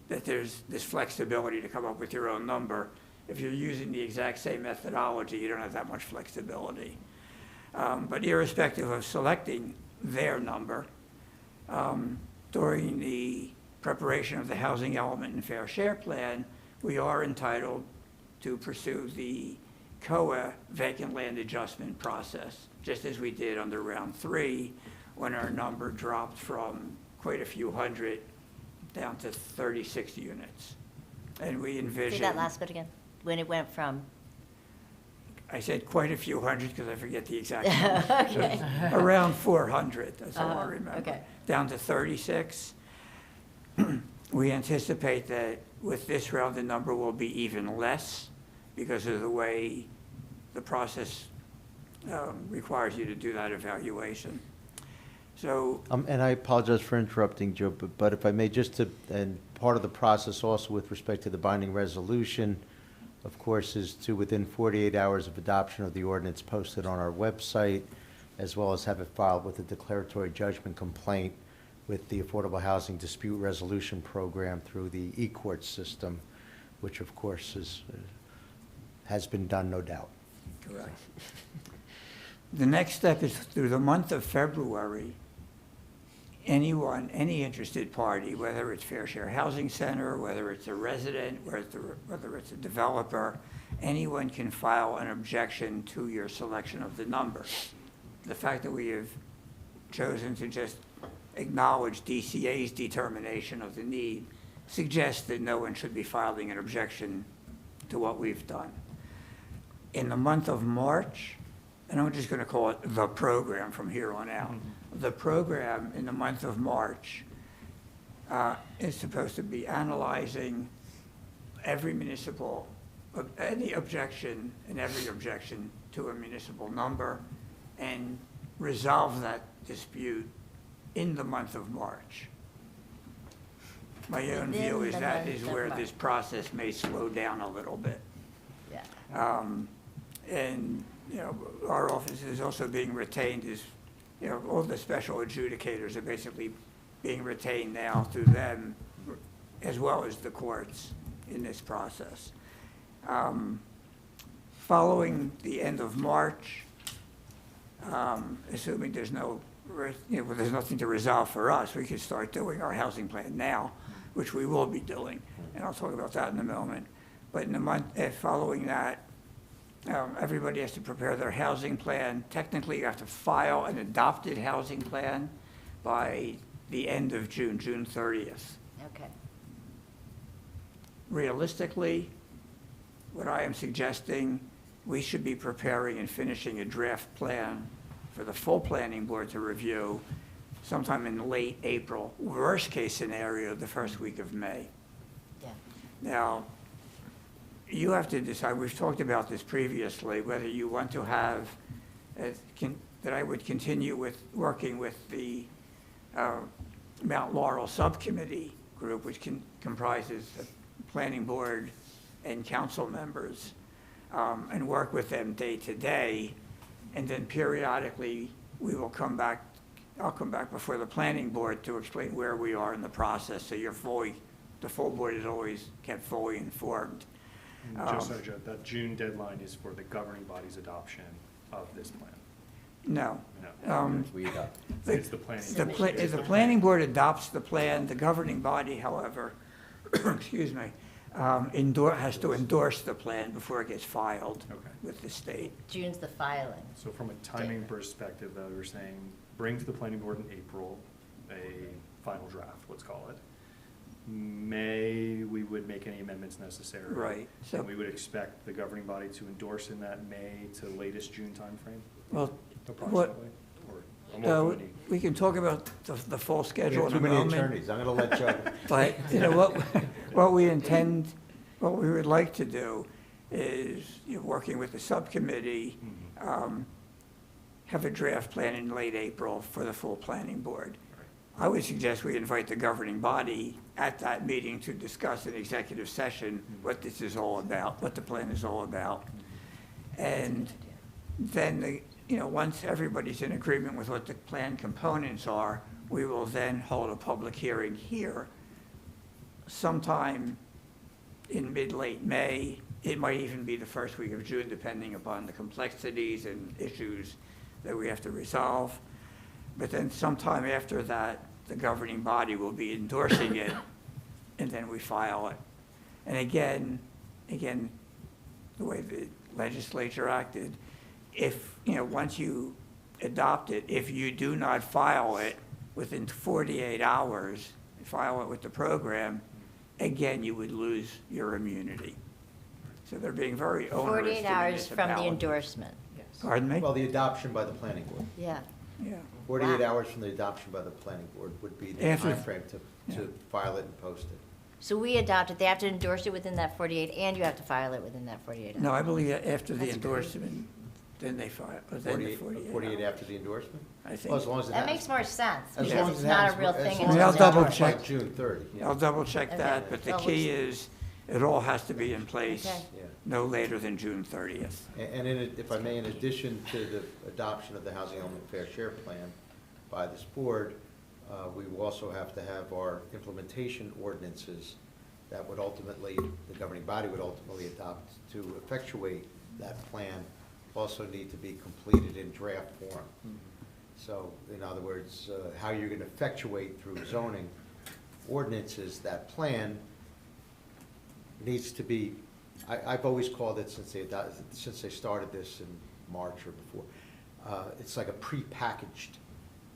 that there's this flexibility to come up with your own number, if you're using the exact same methodology, you don't have that much flexibility. But irrespective of selecting their number, during the preparation of the housing element and fair share plan, we are entitled to pursue the COA vacant land adjustment process, just as we did under round 3, when our number dropped from quite a few hundred down to 36 units. And we envisioned. Say that last bit again, when it went from. I said quite a few hundred because I forget the exact number. Okay. So around 400, that's all I remember. Okay. Down to 36. We anticipate that with this round, the number will be even less because of the way the process requires you to do that evaluation. So, And I apologize for interrupting, Joe, but if I may, and part of the process also with respect to the binding resolution, of course, is to, within 48 hours of adoption of the ordinance, post it on our website, as well as have it filed with a declaratory judgment complaint with the Affordable Housing Dispute Resolution Program through the e-court system, which of course has been done, no doubt. correct. The next step is through the month of February, anyone, any interested party, whether it's Fair Share Housing Center, whether it's a resident, whether it's a developer, anyone can file an objection to your selection of the number. The fact that we have chosen to just acknowledge DCA's determination of the need suggests that no one should be filing an objection to what we've done. In the month of March, and I'm just going to call it the program from here on out. The program in the month of March is supposed to be analyzing every municipal any objection and every objection to a municipal number and resolve that dispute in the month of March. My own view Within is the that month is of where March. this process may slow down a little bit. Yeah. And, you know, our office is also being retained as, you know, all the special adjudicators are basically being retained now through them, as well as the courts in this process. Following the end of March, assuming there's there's nothing to resolve for us, we could start doing our housing plan now, which we will be doing, and I'll talk about that in a moment. But in the month following that, everybody has to prepare their housing plan. Technically, you have to file an adopted housing plan by the end of June, June 30th. Okay. Realistically, what I am suggesting, we should be preparing and finishing a draft plan for the full planning board to review sometime in late April. Worst case scenario, the first week of May. Yeah. Now, you have to decide, we've talked about this previously, whether you want to have, that I would continue with working with the Mount Laurel Subcommittee group, which comprises the planning board and council members, and work with them day to day. And then periodically, we will come back, I'll come back before the planning board to explain where we are in the process, so the full board is always kept fully informed. Just so, Joe, that June deadline is for the governing body's adoption of this plan. No. No. We adopt. It's the planning. If the planning board adopts the plan, the governing body, however, excuse me, has to endorse the plan before it gets filed Okay. with the state. June's the filing. So from a timing Date. perspective, though, you're saying bring to the planning board in April a final draft, let's call it. May, we would make any amendments necessary. Right, so- And we would expect the governing body to endorse in that May to latest June timeframe, Well, approximately? Or I'm open to any- we can talk about the full We schedule have in a too many moment. attorneys. I'm going to let Joe. But, you know, what we would like to do is, you know, working with the subcommittee, have a draft plan in late April for the full planning board. I would suggest we invite the governing body at that meeting to discuss in executive session what this is all about, what the plan is all about. And then, once everybody's in agreement with what the plan components are, we will then hold a public hearing here sometime in mid-late May. It might even be the first week of June, depending upon the complexities and issues that we have to resolve. But then sometime after that, the governing body will be endorsing it, and then we file it. And again, the way the legislature acted, if, once you adopt it, if you do not file it within 48 hours, file it with the program, again, you would lose your immunity. So they're being very onerous 48 to hours from the municipalities. endorsement. Pardon me? Well, the adoption by the planning board. Yeah. Yeah. 48 Wow. hours from the adoption by the planning board would be the After- timeframe to file it and post it. So we adopt it, they have to endorse it within that 48, and you have to file it within that 48 hours. No, I believe that after the That's great. endorsement, then they file, or then the 48 after the endorsement? I Well, think. as long as it That happens. makes more sense, As because long it's as it not a happens- real as thing long until as I'll it's it double happens by check. June 30, yeah. I'll double check Okay. that, but the Double key check. is, it all has to be in place Okay. Yeah. no later than June 30th. And if I may, in addition to the adoption of the Housing Element Fair Share Plan by this board, we will also have to have our implementation ordinances that would ultimately, the governing body would ultimately adopt to effectuate that plan, also need to be completed in draft form. So, in other words, how you're going to effectuate through zoning ordinances, that plan needs to be, I've always called it, since they started this in March or before, it's like a prepackaged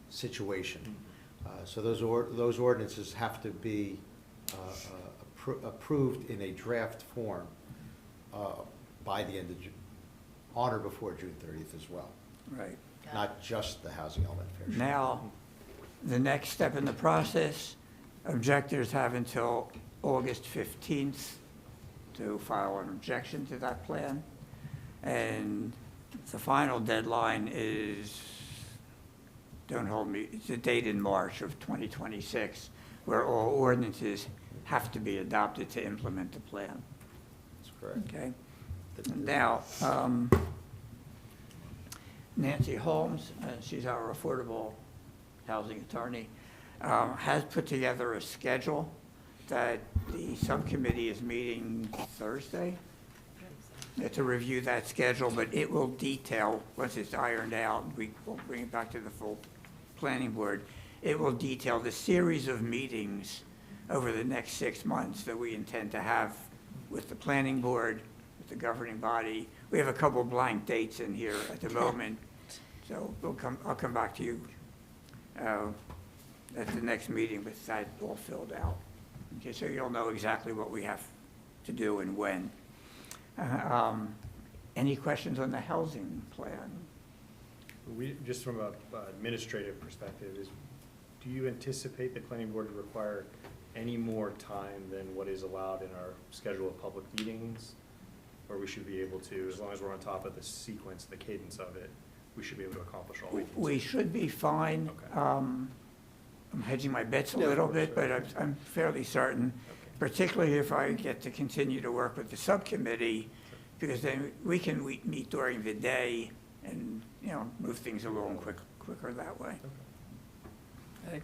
situation. So those ordinances have to be approved in a draft form by the end of June, on or before June 30th as well, Right. not just the Housing Element Fair Share. Now, the next step in the process, objectors have until August 15th to file an objection to that plan. And the final deadline is, don't hold me, it's a date in March of 2026, where all ordinances have to be adopted to implement the plan. That's correct. Okay? Now, Nancy Holmes, she's our affordable housing attorney, has put together a schedule that the subcommittee is meeting Thursday to review that schedule, but it will detail, once it's ironed out, we will bring it back to the full planning board. It will detail the series of meetings over the next 6 months that we intend to have with the planning board, with the governing body. We have a couple blank dates in here at the moment, so I'll come back to you at the next meeting with that all filled out. Okay, so you'll know exactly what we have to do and when. Any questions on the housing plan? Just from a administrative perspective, do you anticipate the planning board to require any more time than what is allowed in our schedule of public meetings? Or we should be able to, as long as we're on top of the sequence, the cadence of it, we should be able to accomplish all we need to? We should be fine. Okay. I'm hedging my bets a Yeah, of little course, bit, but I'm fairly certain, particularly if I get to continue to work with the subcommittee, because then we can meet during the day and, move things along quicker that way. Okay.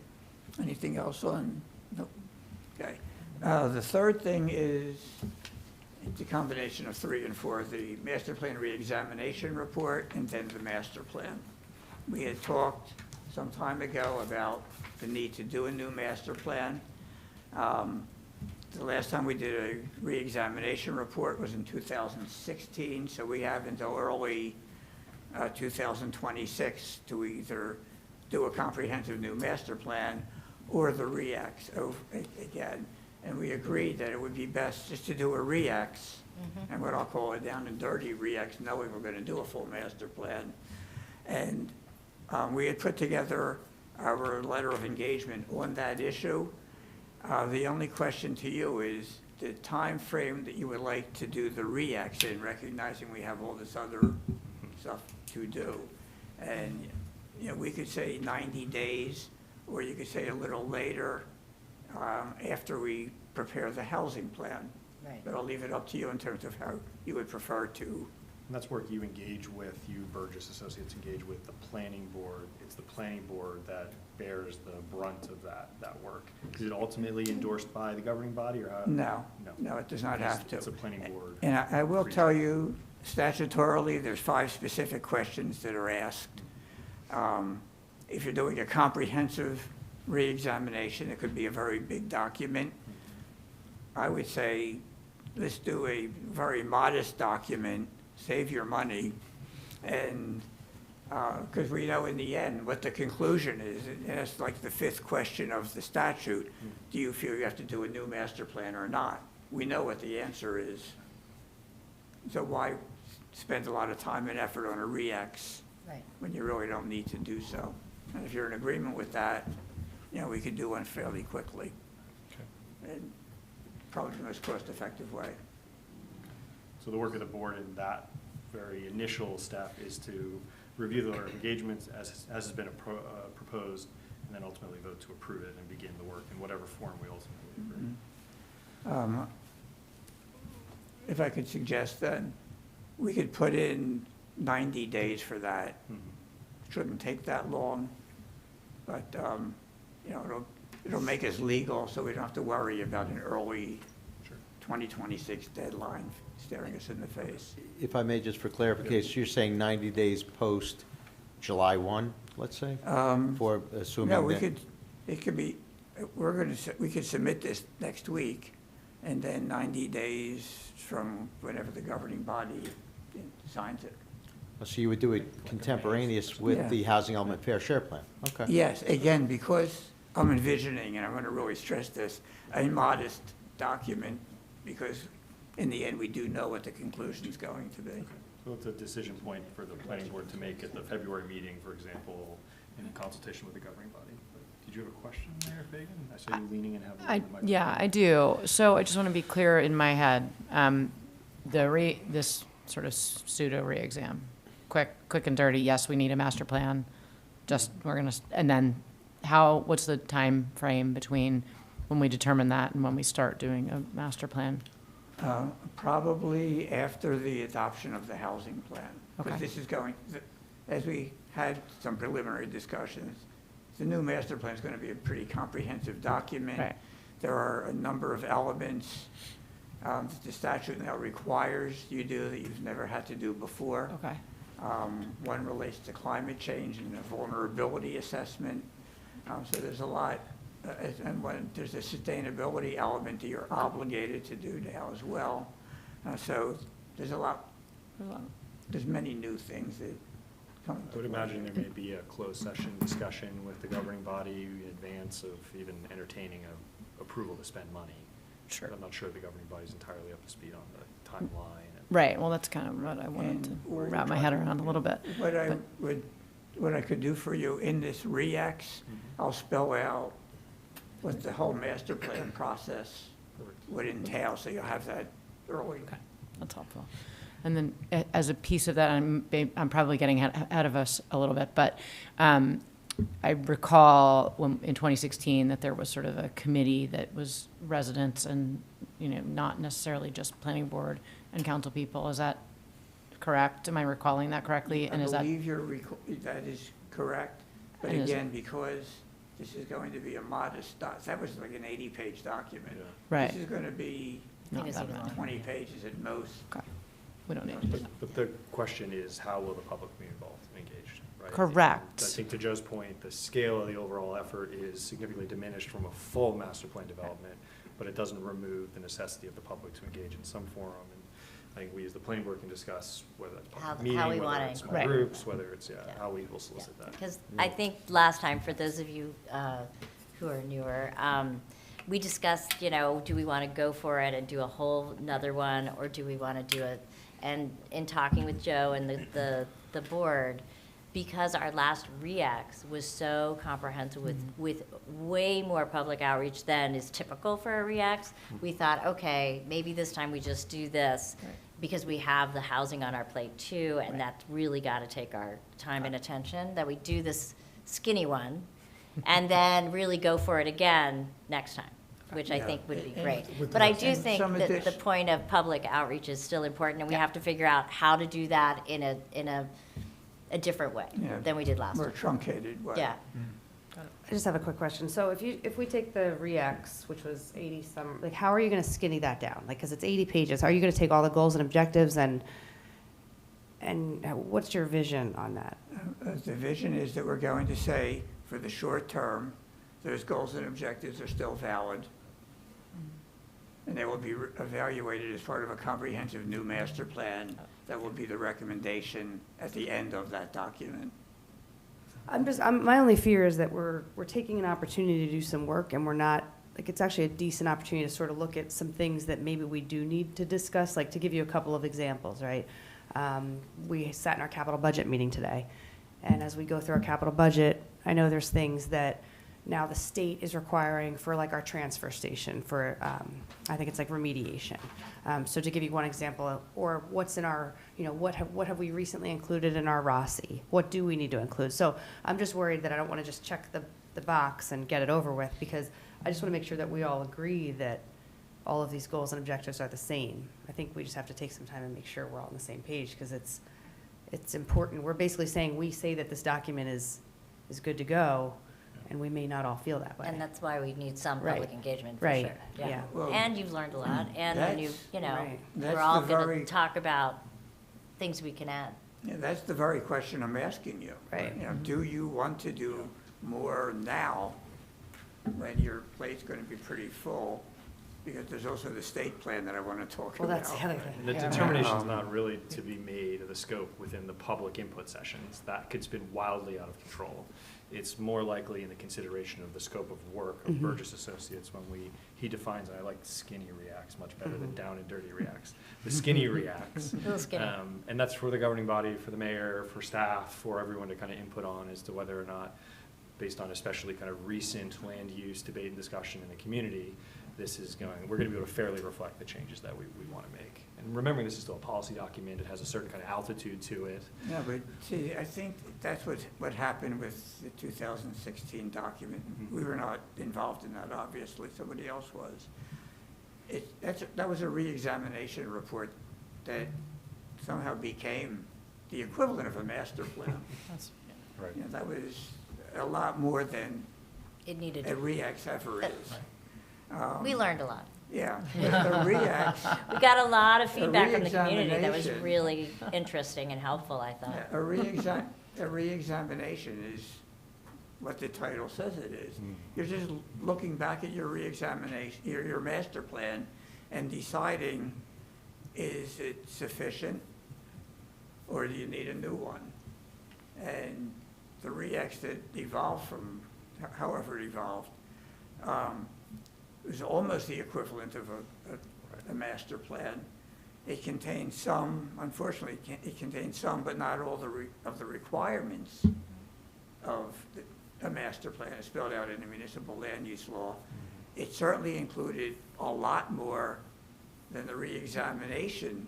Anything else on? Nope. Okay. The third thing is the combination of 3 and 4, the master plan reexamination report and then the master plan. We had talked some time ago about the need to do a new master plan. The last time we did a reexamination report was in 2016, so we have until early 2026 to either do a comprehensive new master plan or the REACs again. And we agreed that it would be best just to do a REACs, and what I'll call it down and dirty REACs, knowing we're going to do a full master plan. And we had put together our letter of engagement on that issue. The only question to you is the time frame that you would like to do the REACs in, recognizing we have all this other stuff to do. And, we could say 90 days, or you could say a little later after we prepare the housing plan. Right. But I'll leave it up to you in terms of how you would prefer to. And that's work you engage with, you Burgess Associates engage with the planning board. It's the planning board that bears the brunt of that work. Is it ultimately endorsed by the governing body or how? No, it does not have to. It's a planning board. And I will tell you, statutorily, there's 5 specific questions that are asked. If you're doing a comprehensive reexamination, it could be a very big document. I would say, let's do a very modest document, save your money, and because we know in the end what the conclusion is, and it's like the 5th question of the statute. Do you feel you have to do a new master plan or not? We know what the answer is. So why spend a lot of time and effort on a REACs when you really don't need to do so? And if you're in agreement with that, we could do one fairly quickly. Okay. And probably the most cost-effective way. So the work of the board in that very initial step is to review the letter of engagements as has been proposed, and then ultimately vote to approve it and begin the work in whatever form we ultimately agree. If I could suggest then, we could put in 90 days for that. Shouldn't take that long, but it'll make us legal, so we don't have to worry about an early 2026 deadline staring us in the face. If I may, just for clarification, you're saying 90 days post July 1, let's say? For assuming No, that... it could be, we could submit this next week, and then 90 days from whenever the governing body signs it. So you would do it contemporaneous with the Housing Element Fair Share Plan? Okay. Yes, again, because I'm envisioning, and I'm going to really stress this, a modest document, because in the end, we do know what the conclusion is going to be. So it's a decision point for the planning board to make at the February meeting, for example, in consultation with the governing body. Did you have a question, Mayor Fagan? I saw you leaning and having the microphone. Yeah, I do. So I just want to be clear in my head. This sort of pseudo re-exam, quick and dirty, yes, we need a master plan. And then what's the time frame between when we determine that and when we start doing a master plan? Probably after the adoption of the housing plan. Because Okay. this is as we had some preliminary discussions, the new master plan is going to be a pretty comprehensive document. Right. There are a number of elements that the statute now requires you do that you've never had to do before. Okay. One relates to climate change and a vulnerability assessment. So there's a lot, there's a sustainability element that you're obligated to do now as well. So there's there's many new things that come into I would play. imagine there may be a closed session discussion with the governing body in advance of even entertaining approval to spend money. Sure. I'm not sure the governing body's entirely up to speed on the timeline. Right, well, that's kind of what I wanted to And we're wrap my head around a little bit. What I could do for you in this REACS, I'll spell out what the whole master plan process would entail, so you'll have that early. Okay, that's helpful. And then as a piece of that, I'm probably getting ahead of us a little bit, but I recall in 2016 that there was sort of a committee that was residents and, not necessarily just planning board and council people. Is that correct? Am I recalling that correctly? I believe that is correct, but And is it- again, because this is going to be a modest, that was like an 80-page document. Yeah. Right. This is going to be Not it's that even many. longer. 20 pages at most. Okay. We don't need to do that. But the question is, how will the public be involved and engaged, right? Correct. I think to Joe's point, the scale of the overall effort is significantly diminished from a full master plan development, but it doesn't remove the necessity of the public to engage in some forum. And I think we as the planning board can discuss whether that's How- public how meeting, we whether wanna it's small Right. groups, whether it's, Yeah. how we will solicit that. Because I think last time, for those of you who are newer, we discussed, do we want to go for it and do a whole nother one, or do we want to do it? And in talking with Joe and the board, because our last REACS was so comprehensive with way more public outreach than is typical for a REACS, we thought, okay, maybe this time we just do this, Right. because we have the housing on our plate too, and that's really got to take our time and attention, that we do this skinny one, and then really go for it again next time, which I Yeah. think would be And great. with But I the- do and think some that the addition- point of public outreach is still important, and we have to figure out how to do that in a different way Yeah. than we did last More time. truncated way. Yeah. I just have a quick question. So if we take the REACS, which was 80 some, like, how are you going to skinny that down? Like, because it's 80 pages. Are you going to take all the goals and objectives and what's your vision on that? The vision is that we're going to say, for the short term, those goals and objectives are still valid. And they will be evaluated as part of a comprehensive new master plan that will be the recommendation at the end of that document. My only fear is that we're taking an opportunity to do some work and we're not, like, it's actually a decent opportunity to sort of look at some things that maybe we do need to discuss, like, to give you a couple of examples, right? We sat in our capital budget meeting today, and as we go through our capital budget, I know there's things that now the state is requiring for, like, our transfer station for, I think it's like remediation. So to give you one example, or what's in our, what have we recently included in our ROSI? What do we need to include? So I'm just worried that I don't want to just check the box and get it over with, because I just want to make sure that we all agree that all of these goals and objectives are the same. I think we just have to take some time and make sure we're all on the same page, because it's important. We're basically saying, we say that this document is good to go, and we may not all feel that way. And that's why we need some Right. public engagement, for Right. sure. Yeah. Well, And you've learned a lot, and then Right. That's we're all the going to very- talk about things we can add. Yeah, that's the very question I'm asking you. Right. Do you want to do more now when your plate's going to be pretty full? Because there's also the state plan that I want to talk Well, about. that's the other thing. And the Yeah. determination is not really to be made of the scope within the public input sessions. That could spin wildly out of control. It's more likely in the consideration of the scope of work of Burgess Associates when he defines, I like skinny reacts much better than down and dirty reacts. The skinny reacts. Little skinny. And that's for the governing body, for the mayor, for staff, for everyone to kind of input on as to whether or not based on especially kind of recent land use debate and discussion in the community, we're going to be able to fairly reflect the changes that we want to make. And remembering this is still a policy document, it has a certain kind of altitude to it. Yeah, but see, I think that's what happened with the 2016 document. Mm-hmm. We were not involved in that, obviously, somebody else was. That was a re-examination report that somehow became the equivalent of a master plan. Right. You know, that was a lot more than It needed, a REACT ever is. we learned a lot. Yeah, the REACT, We got a lot of feedback from the community that was re-examination. really interesting and helpful, I thought. a re-examination is what the title says it is. You're just looking back at your re-examination, your master plan, and deciding, is it sufficient, or do you need a new one? And the REACT that evolved from, however it evolved, was almost the equivalent of a master plan. It contains some, unfortunately, it contains some, but not all of the requirements of a master plan is spelled out in the municipal land use law. It certainly included a lot more than the re-examination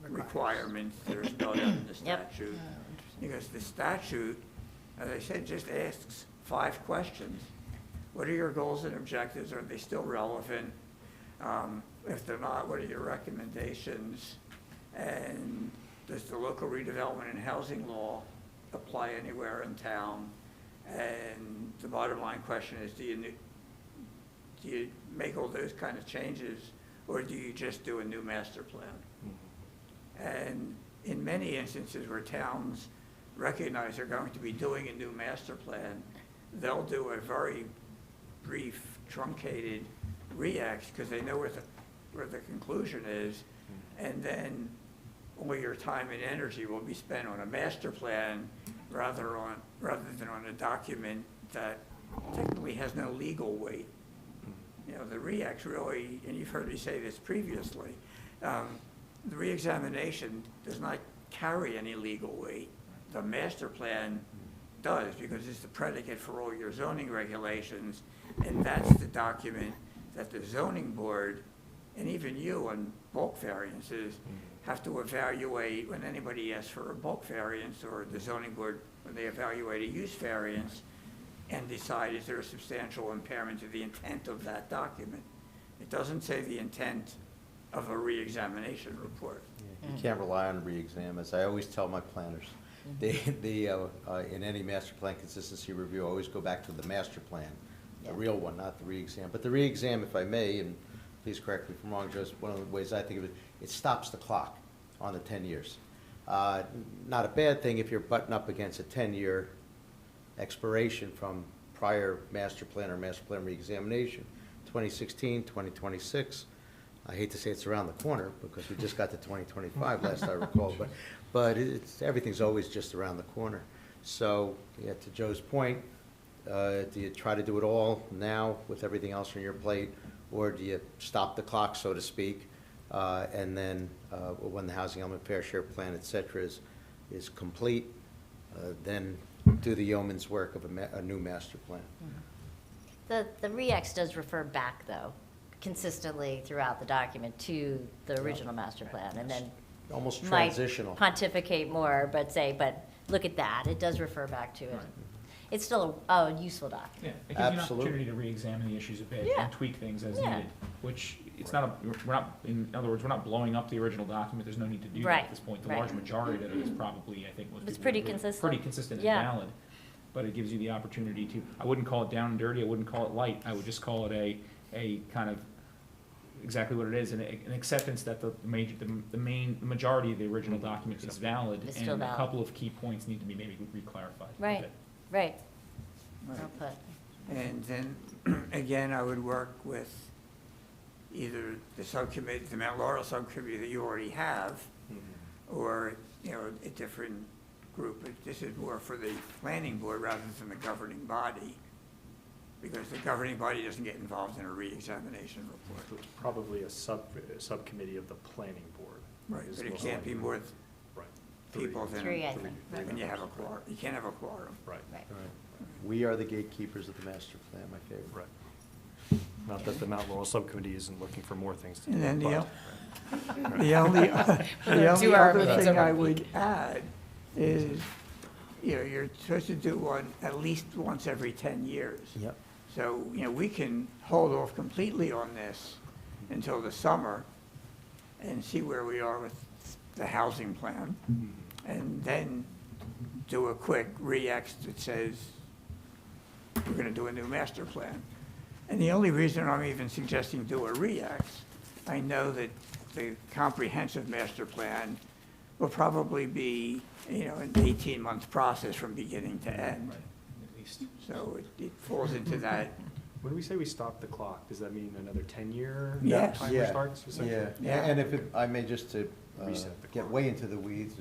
requirements that are spelled out in the Yep. statute. Because the statute, as I said, just asks 5 questions. What are your goals and objectives? Are they still relevant? If they're not, what are your recommendations? And does the local redevelopment and housing law apply anywhere in town? And the bottom line question is, do you make all those kind of changes, or do you just do a new master plan? And in many instances where towns recognize they're going to be doing a new master plan, they'll do a very brief, truncated REACT because they know where the conclusion is, and then all your time and energy will be spent on a master plan rather than on a document that technically has no legal weight. You know, the REACT really, and you've heard me say this previously, the re-examination does not carry any legal weight. The master plan does, because it's the predicate for all your zoning regulations, and that's the document that the zoning board, and even you on bulk variances, have to evaluate when anybody asks for a bulk variance, or the zoning board, when they evaluate a use variance, and decide is there a substantial impairment to the intent of that document. It doesn't say the intent of a re-examination report. You can't rely on re-exam, as I always tell my planners. In any master plan consistency review, I always go back to the master plan, the real one, not the re-exam. But the re-exam, if I may, and please correct me if I'm wrong, Joe, one of the ways I think of it, it stops the clock on the 10 years. Not a bad thing if you're butting up against a 10-year expiration from prior master plan or master plan re-examination, 2016, 2026. I hate to say it's around the corner because we just got to 2025 last I recall, but everything's always just around the corner. So, yeah, to Joe's point, do you try to do it all now with everything else on your plate, or do you stop the clock, so to speak, and then when the housing element fair share plan, et cetera, is complete, then do the yeoman's work of a new master plan? The REACT does refer back, though, consistently throughout the document to the original master plan, and then Almost might transitional. pontificate more, but look at that, it does refer back to it. Right. It's still a useful document. Yeah, it gives you an Absolutely. opportunity to re-examine the issues a bit Yeah. and tweak things as Yeah. needed, which it's not, we're not, in other words, we're not blowing up the original document, there's no need to do that Right, at this point. The right. large majority of it is probably, I think, most It's people pretty agree, consistent. pretty consistent and Yeah. valid, but it gives you the opportunity to, I wouldn't call it down and dirty, I wouldn't call it light, I would just call it a kind of exactly what it is, an acceptance that the majority of the original document is valid, It's still and a valid. couple of key points need to be maybe re-clarified. a Right, bit. right. Right. Well put. And then, again, I would work with either the subcommittee, the Mount Laurel subcommittee that you already have, or, you know, a different group. But this is more for the planning board rather than the governing body, because the governing body doesn't get involved in a re-examination report. It's probably a subcommittee of the planning board. Right, is but it most can't be likely. more Right. people than Three, I think. when you have a quorum. You can't have a quorum. Right. Right. Right. We are the gatekeepers of the master plan, my favorite. Right. Not that the Mount Laurel Subcommittee isn't looking for more things to do. And then the but- The only, the only 2 hour other meetings thing every I would add is, you're supposed to do one at least once every 10 years. Yep. So, we can hold off completely on this until the summer and see where we are with the housing plan, and then do a quick re-ex that says, we're gonna do a new master plan. And the only reason I'm even suggesting do a re-ex, I know that the comprehensive master plan will probably be, an 18-month process from beginning to end. At least. So it falls into that. When we say we stop the clock, does that mean another 10-year Yes. timer starts? essentially? Yeah, Yeah. and if I may just to Reset the get clock. way into the weeds,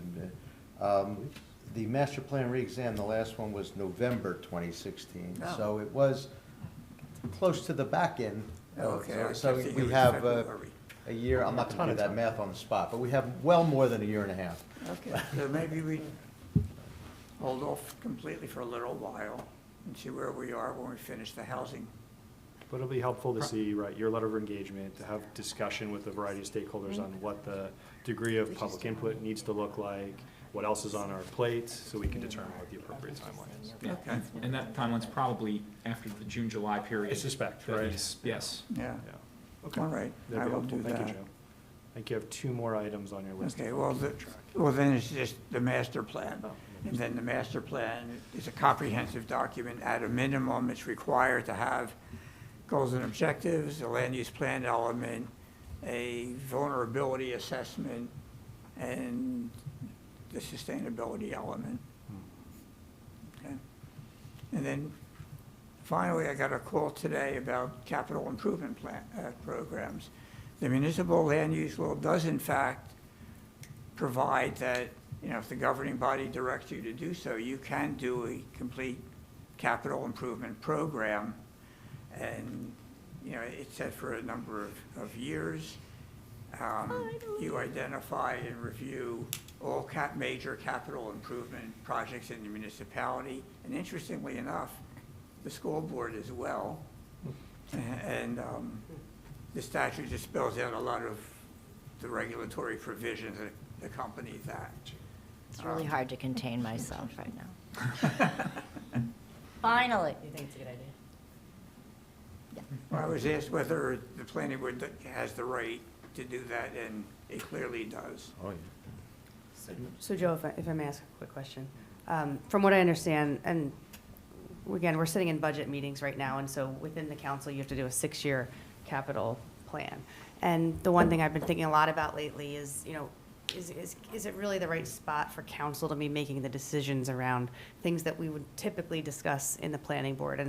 the master plan re-exam, the last one was November 2016. Oh. So it was close to the back end. Okay, I So kept thinking we it was have February. a year, I'm not Ton going to of do that time. math on the spot, but we have well more than a year and a half. Okay, so maybe we hold off completely for a little while and see where we are when we finish the housing. But it'll be helpful to see, right, your letter of engagement, to have discussion with a variety of stakeholders on what the degree of public input needs to look like, what else is on our plate, so we can determine what the appropriate timeline is. Yeah. Okay. And that timeline's probably after the June, July period. I suspect, That right? is- Yes. Yeah, Yeah. Okay. all right, That'd I be will helpful. do Thank you, that. Joe. I think you have 2 more items on your list. Okay, to well, keep track. then it's just the master plan. And then the master plan is a comprehensive document. At a minimum, it's required to have goals and objectives, a land use plan element, a vulnerability assessment, and the sustainability element. Okay. And then finally, I got a call today about capital improvement plan, programs. The municipal land use law does in fact provide that, if the governing body directs you to do so, you can do a complete capital improvement program. And, it's set for a number of years. You identify and review all major capital improvement projects in the municipality. And interestingly enough, the school board as well. And the statute just spells out a lot of the regulatory provisions that accompany that. It's really hard to contain myself right now. Finally. Do you think it's a good idea? I was asked whether the planning board has the right to do that, and it clearly does. Oh, yeah. So Joe, if I may ask a quick question. From what I understand, and again, we're sitting in budget meetings right now, and so within the council, you have to do a 6-year capital plan. And the one thing I've been thinking a lot about lately is, is it really the right spot for council to be making the decisions around things that we would typically discuss in the planning board?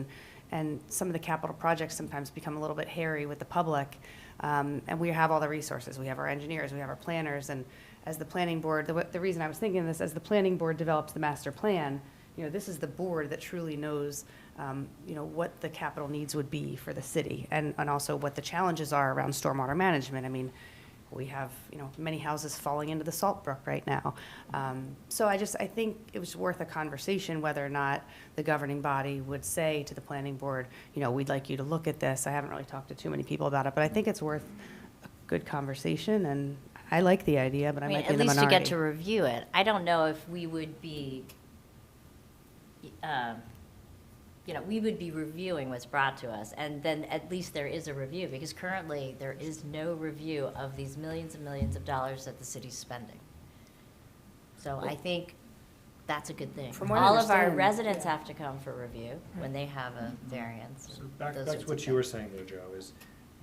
And some of the capital projects sometimes become a little bit hairy with the public. And we have all the resources. We have our engineers, we have our planners, and as the planning board, the reason I was thinking this, as the planning board develops the master plan, this is the board that truly knows, what the capital needs would be for the city, and also what the challenges are around stormwater management. I mean, we have, many houses falling into the Salt Brook right now. So I think it was worth a conversation whether or not the governing body would say to the planning board, we'd like you to look at this. I haven't really talked to too many people about it, but I think it's worth a good conversation, and I like the idea, but I might be in the At minority. least to get to review it. I don't know if we would be, we would be reviewing what's brought to us, and then at least there is a review, because currently there is no review of these millions and millions of dollars that the city's spending. So I think that's a good thing. From what I All of our understand, residents yeah. have to come for review when they have a variance. So and back those to sorts of what you were things. saying though, Joe, is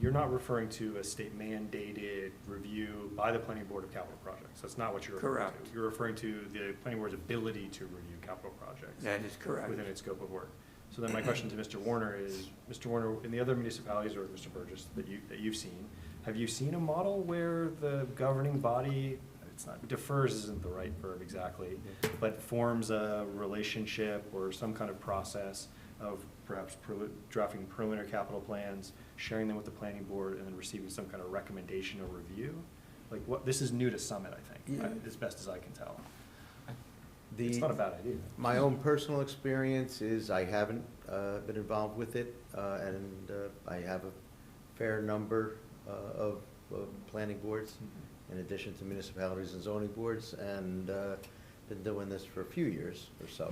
you're not referring to a state mandated review by the planning board of capital projects. That's not what you're referring Correct. to. You're referring to the planning board's ability to review capital projects That is correct. within its scope of work. So then my question to Mr. Warner is, Mr. Warner, in the other municipalities, or Mr. Burgess, that you've seen, have you seen a model where the governing body, it's not, defers isn't the right verb exactly, but forms a relationship or some kind of process of perhaps drafting preliminary capital plans, sharing them with the planning board, and then receiving some kind of recommendation or review? Like this is new to Summit, I think, Yeah. as best as I can tell. It's not a bad idea. My own personal experience is I haven't been involved with it, and I have a fair number of planning boards in addition to municipalities and zoning boards, and been doing this for a few years or so.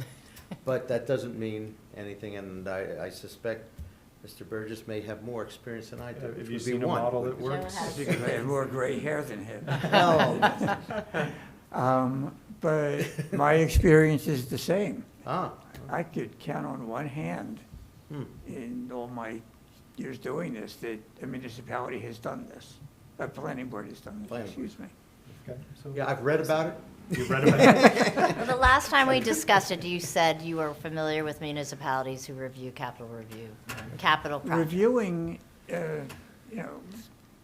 But that doesn't mean anything, and I suspect Mr. Burgess may have more experience than I do. Have which you would be seen a one. model that Joe works? has- Because I have more gray hair than him. No. But my experience is the same. Ah, I could count on one hand hmm. in all my years doing this that a municipality has done this. A planning board has done this, Planning board. excuse me. Okay, so- Yeah, I've read about it. You've read about it? Well, the last time we discussed it, you said you were familiar with municipalities who review capital projects. Reviewing, you know,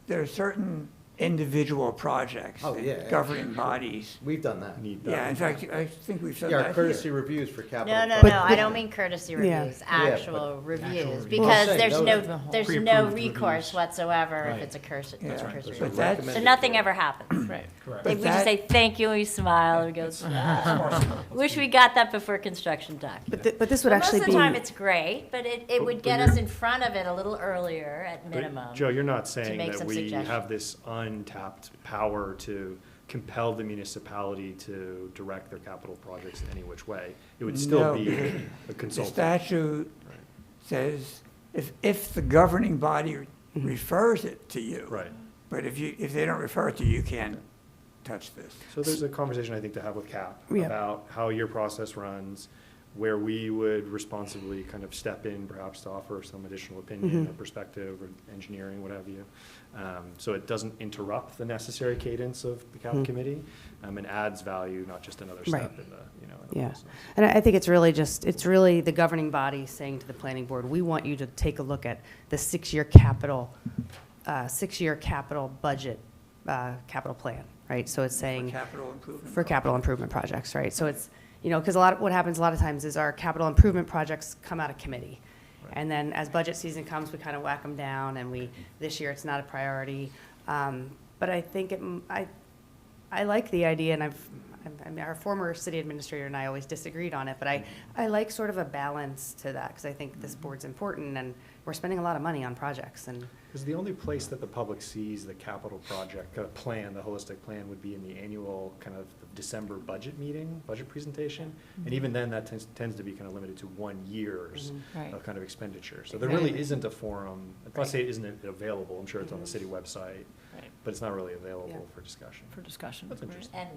there are certain individual projects Oh, yeah, that yeah. governing bodies. We've done that. Need that. Yeah, in fact, I think we've done Yeah, that our here. courtesy reviews for capital. No, no, projects. no, I don't mean courtesy Yeah. reviews, Yeah, actual but- reviews, Well, because I'm saying there's those- there's no Pre-approved recourse reviews. whatsoever if Right. it's a curse, Yeah. it's a Right. cursory So But that- review. So recommended nothing for- ever happens. Right. Correct. We But just that- say thank you, and we smile, and we go, wish we got that before construction done. But this would But most actually of be. the time, it's great, but it would But get you're- us in front of it a little earlier at But, minimum. Joe, you're not saying make that some we suggestions. have this untapped power to compel the municipality to direct their capital projects in any which way. It would still No, be because a The consultant. statute Right. says if the governing body refers it to you. Right. But if they don't refer it to you, you can't touch this. So there's a conversation I think to have with CAP Yeah. about how your process runs, where we would responsibly kind of step in perhaps to offer some additional opinion or perspective or engineering, what have you. So it doesn't interrupt the necessary cadence of the CAP committee and adds value, not just another step Right. in the, in the Yeah, process. and I think it's really the governing body saying to the planning board, we want you to take a look at the six-year capital budget, capital plan, right? So it's saying. Capital improvement. For capital improvement projects, right? So it's, because what happens a lot of times is our capital improvement projects come out of committee. Right. And then as budget season comes, we kind of whack them down, and this year it's not a priority. But I think I like the idea, and I mean, our former city administrator and I always disagreed on it, but I like sort of a balance to that, because I think this board's important, and we're spending a lot of money on projects, and. Because the only place that the public sees the capital project plan, the holistic plan, would be in the annual kind of December budget meeting, budget presentation. And even then, that tends to be kind of limited to 1 year's Right. of kind of expenditure. So there really Exactly. isn't a forum, I'm not saying it isn't available, I'm sure it's on the city website, Right. but it's not really available Yeah. for discussion. For discussion. That's right. interesting.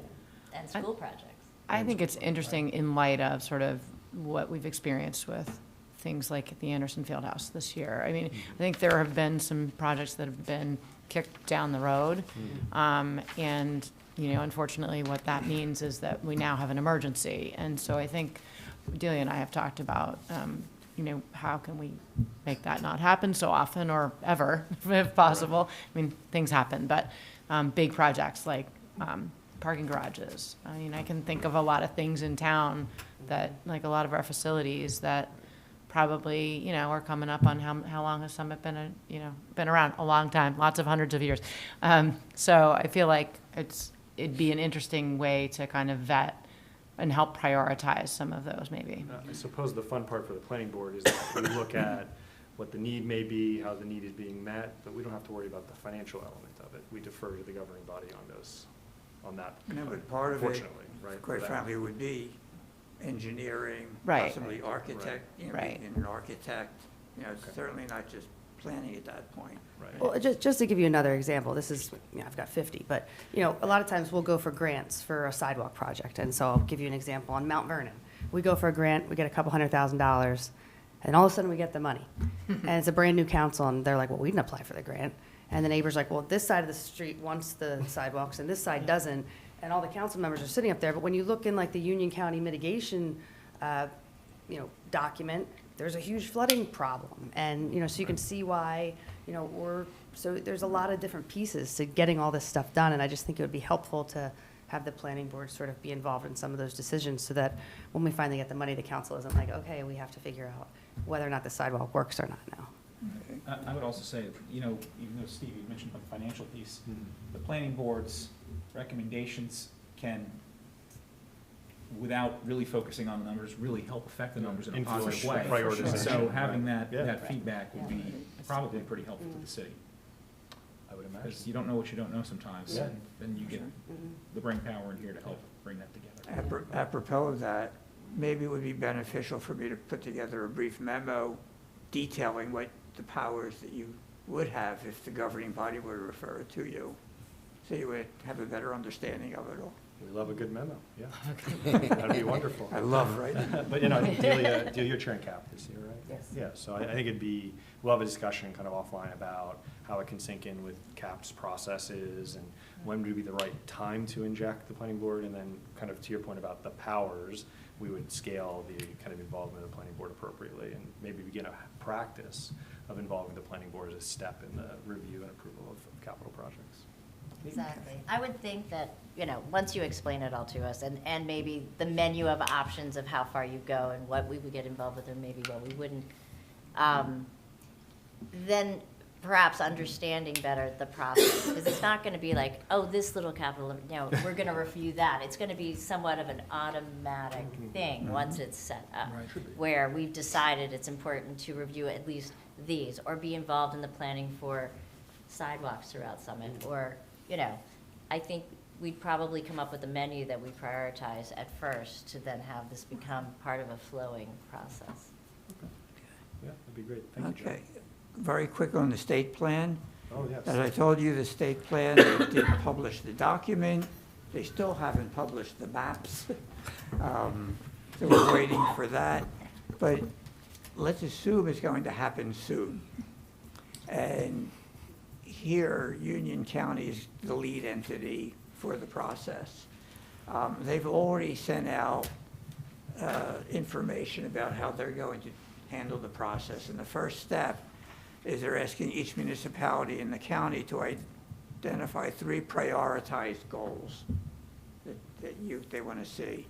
And school projects. I think it's interesting in light of sort of what we've experienced with things like the Anderson Fieldhouse this year. I mean, I think there have been some projects that have been kicked down the road. And, unfortunately, what that means is that we now have an emergency. And so I think Delia and I have talked about, how can we make that not happen so often or ever, if possible. I mean, things happen, but big projects like parking garages. I mean, I can think of a lot of things in town that, like a lot of our facilities that probably, are coming up on how long has Summit been around? A long time, lots of hundreds of years. So I feel like it'd be an interesting way to kind of vet and help prioritize some of those maybe. I suppose the fun part for the planning board is that we look at what the need may be, how the need is being met, but we don't have to worry about the financial element of it. We defer to the governing body on that, No, but part of it, fortunately, right? quite for that. frankly, would be engineering, Right. possibly architect, Right. being an architect. It's Okay. certainly not just planning at that point. Right. Well, just to give you another example, this is, I've got 50, but, a lot of times we'll go for grants for a sidewalk project. And so I'll give you an example on Mount Vernon. We go for a grant, we get a couple $100,000, and all of a sudden we get the money. And it's a brand-new council, and they're like, well, we didn't apply for the grant. And the neighbor's like, well, this side of the street wants the sidewalks, and this side doesn't. And all the council members are sitting up there, but when you look in like the Union County mitigation, document, there's a huge flooding problem. And, so you can see why, so there's a lot of different pieces to getting all this stuff done. And I just think it would be helpful to have the planning board sort of be involved in some of those decisions so that when we finally get the money, the council isn't like, okay, we have to figure out whether or not the sidewalk works or not now. I would also say, even though Steve, you mentioned about the financial piece, the planning board's recommendations can without really focusing on the numbers, really help affect the numbers in a Influence positive way. prioritization, So having right. that, Yeah. that feedback would be probably pretty helpful to the city. I would Because imagine. you don't know what you don't know sometimes, Yeah. and then you get the brain power in here to help bring that together. Apropos of that, maybe it would be beneficial for me to put together a brief memo detailing what the powers that you would have if the governing body were to refer it to you, so you would have a better understanding of it all. We love a good memo, yeah. That'd be wonderful. I love writing. But, you know, Delia, you're chairing CAP this year, right? Yes. Yeah, so I think we'll have a discussion kind of offline about how it can sink in with CAP's processes and when would be the right time to inject the planning board, and then kind of to your point about the powers, we would scale the kind of involvement of the planning board appropriately and maybe begin a practice of involving the planning board as a step in the review and approval of capital projects. Exactly. I would think that, once you explain it all to us, and maybe the menu of options of how far you go and what we would get involved with or maybe what we wouldn't, then perhaps understanding better the process. Because it's not going to be like, oh, this little capital, we're going to review that. It's going to be somewhat of an automatic thing once it's set up, where we've decided it's important to review at least these, or be involved in the planning for sidewalks throughout Summit, or, I think we'd probably come up with a menu that we prioritize at first to then have this become part of a flowing process. Yeah, that'd be great. Thank you, Joe. Okay, very quick on the state plan. Oh, yes. As I told you, the state plan, they did publish the document. They still haven't published the maps. So we're waiting for that. But let's assume it's going to happen soon. And here, Union County is the lead entity for the process. They've already sent out information about how they're going to handle the process. And the first step is they're asking each municipality in the county to identify 3 prioritized goals that they want to see.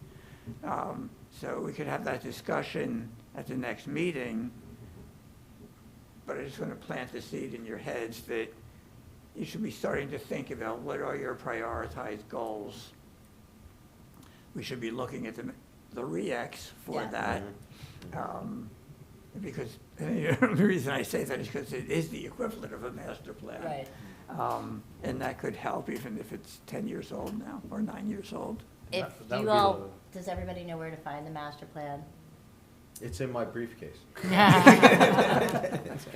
So we could have that discussion at the next meeting, but I just want to plant the seed in your heads that you should be starting to think about what are your prioritized goals. We should be looking at the REACs for Yeah. that. Because the reason I say that is because it is the equivalent of a master plan. Right. And that could help even if it's 10 years old now, or 9 years old. If That would you be all, does everybody know where to find the master plan? It's in my briefcase.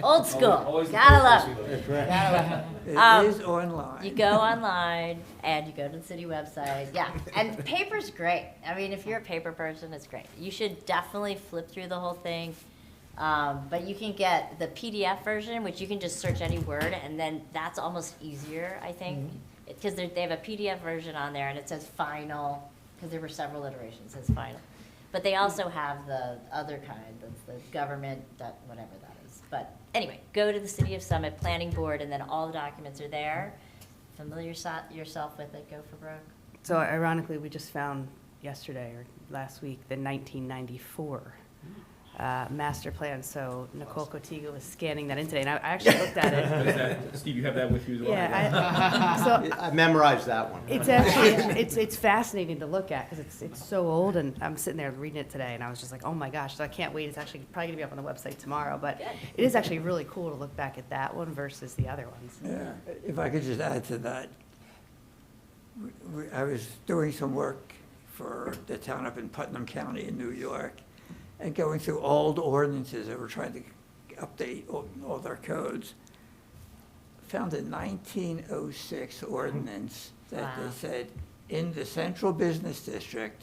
Old school, Always the gotta first love place it. we look. Gotta love it. It is online. You go online and you go to the city website. Yeah, and paper's great. I mean, if you're a paper person, it's great. You should definitely flip through the whole thing. But you can get the PDF version, which you can just search any word, and then that's almost easier, I think. Because they have a PDF version on there, and it says final, because there were several iterations, it says final. But they also have the other kind, that's the government, whatever that is. But anyway, go to the City of Summit Planning Board, and then all the documents are there. Familiar yourself with it, go for broke. So ironically, we just found yesterday or last week the 1994 master plan. So Nicole Cotiga was scanning that in today, and I actually looked at it. What is that? Steve, you have that with you as well? Yeah, so I memorized that one. it's actually, it's fascinating to look at because it's so old, and I'm sitting there reading it today, and I was just like, oh my gosh, so I can't wait. It's actually probably gonna be up on the website tomorrow, but it is actually really cool to look back at that one versus the other ones. Yeah, if I could just add to that, I was doing some work for the town up in Putnam County in New York, and going through old ordinances that were trying to update all their codes. Found a 1906 ordinance that Wow. they said, in the central business district,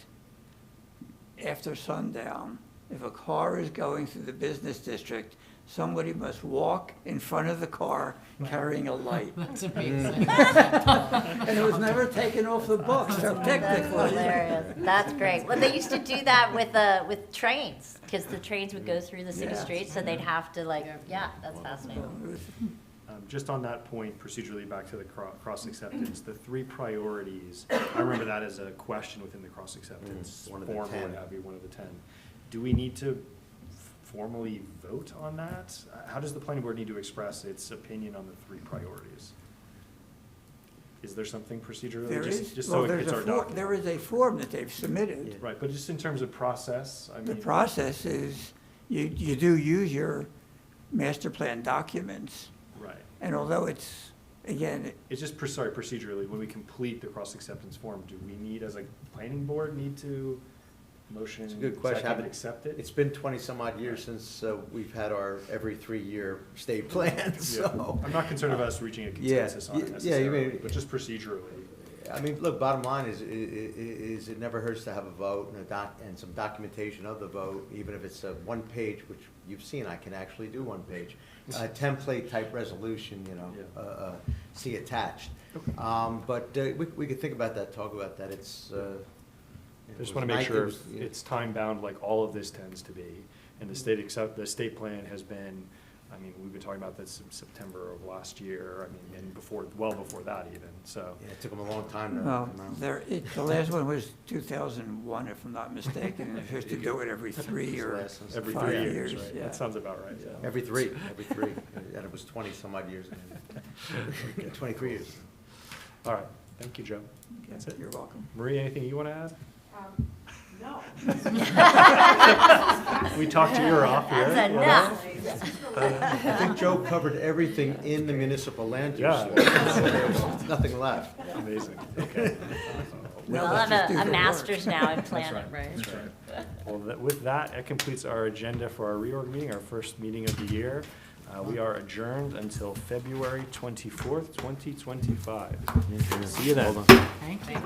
after sundown, if a car is going through the business district, somebody must walk in front of the car carrying a light. That's amazing. And it was never taken off the books, so That's technically. hilarious. That's great. Well, they used to do that with trains, because the trains would go through the city Yeah. streets, so they'd have to that's fascinating. It was- Just on that point, procedurally, back to the cross-acceptance, the 3 priorities, I remember that as a question within the cross-acceptance One form, of the or 10. what have you, one of the 10. Do we need to formally vote on that? How does the planning board need to express its opinion on the 3 priorities? Is there something procedurally? There just is, so well, it there's hits a our form, document? there is a form that they've submitted. Right, but just in terms of process, I The mean. process is, you do use your master plan documents, Right. and although it's, again, It's just, sorry, procedurally, when we complete the cross-acceptance form, do we need, as a planning board, need to motion? It's a good question. second, Haven't- accept it? It's been 20-some-odd years since we've had our every 3-year state plan, so. I'm not concerned about us reaching a Yeah, consensus on it yeah, you necessarily, mean- but just procedurally. I mean, look, bottom line is it never hurts to have a vote and some documentation of the vote, even if it's a one-page, which you've seen, I can actually do one page, template-type resolution, see attached. But we could think about that, talk about that. I just want to make sure it's time-bound like all of this tends to be. And the state plan has been, I mean, we've been talking about this in September of last year, I mean, and well before that even, so. Yeah, it took them a long time to well, come out. the last one was 2001, if I'm not mistaken, and they're supposed to do it every 3 or Last one. Every 5 3 years, years, right? yeah. That sounds about right, yeah. Every three, and it was 20-some-odd years. 23 years. All right, thank you, Joe. That's it. You're welcome. Marie, anything you want to add? No. We talked your ear off here. That's you know? enough. I think Joe covered everything in the municipal land use Yeah. law. There's nothing left. Amazing, okay. We'll let's just have do a the work. master's now in That's planning. right, that's right. Well, with that, it completes our agenda for our reorg meeting, our first meeting of the year. We are adjourned until February 24th, 2025. See you then. Thank you.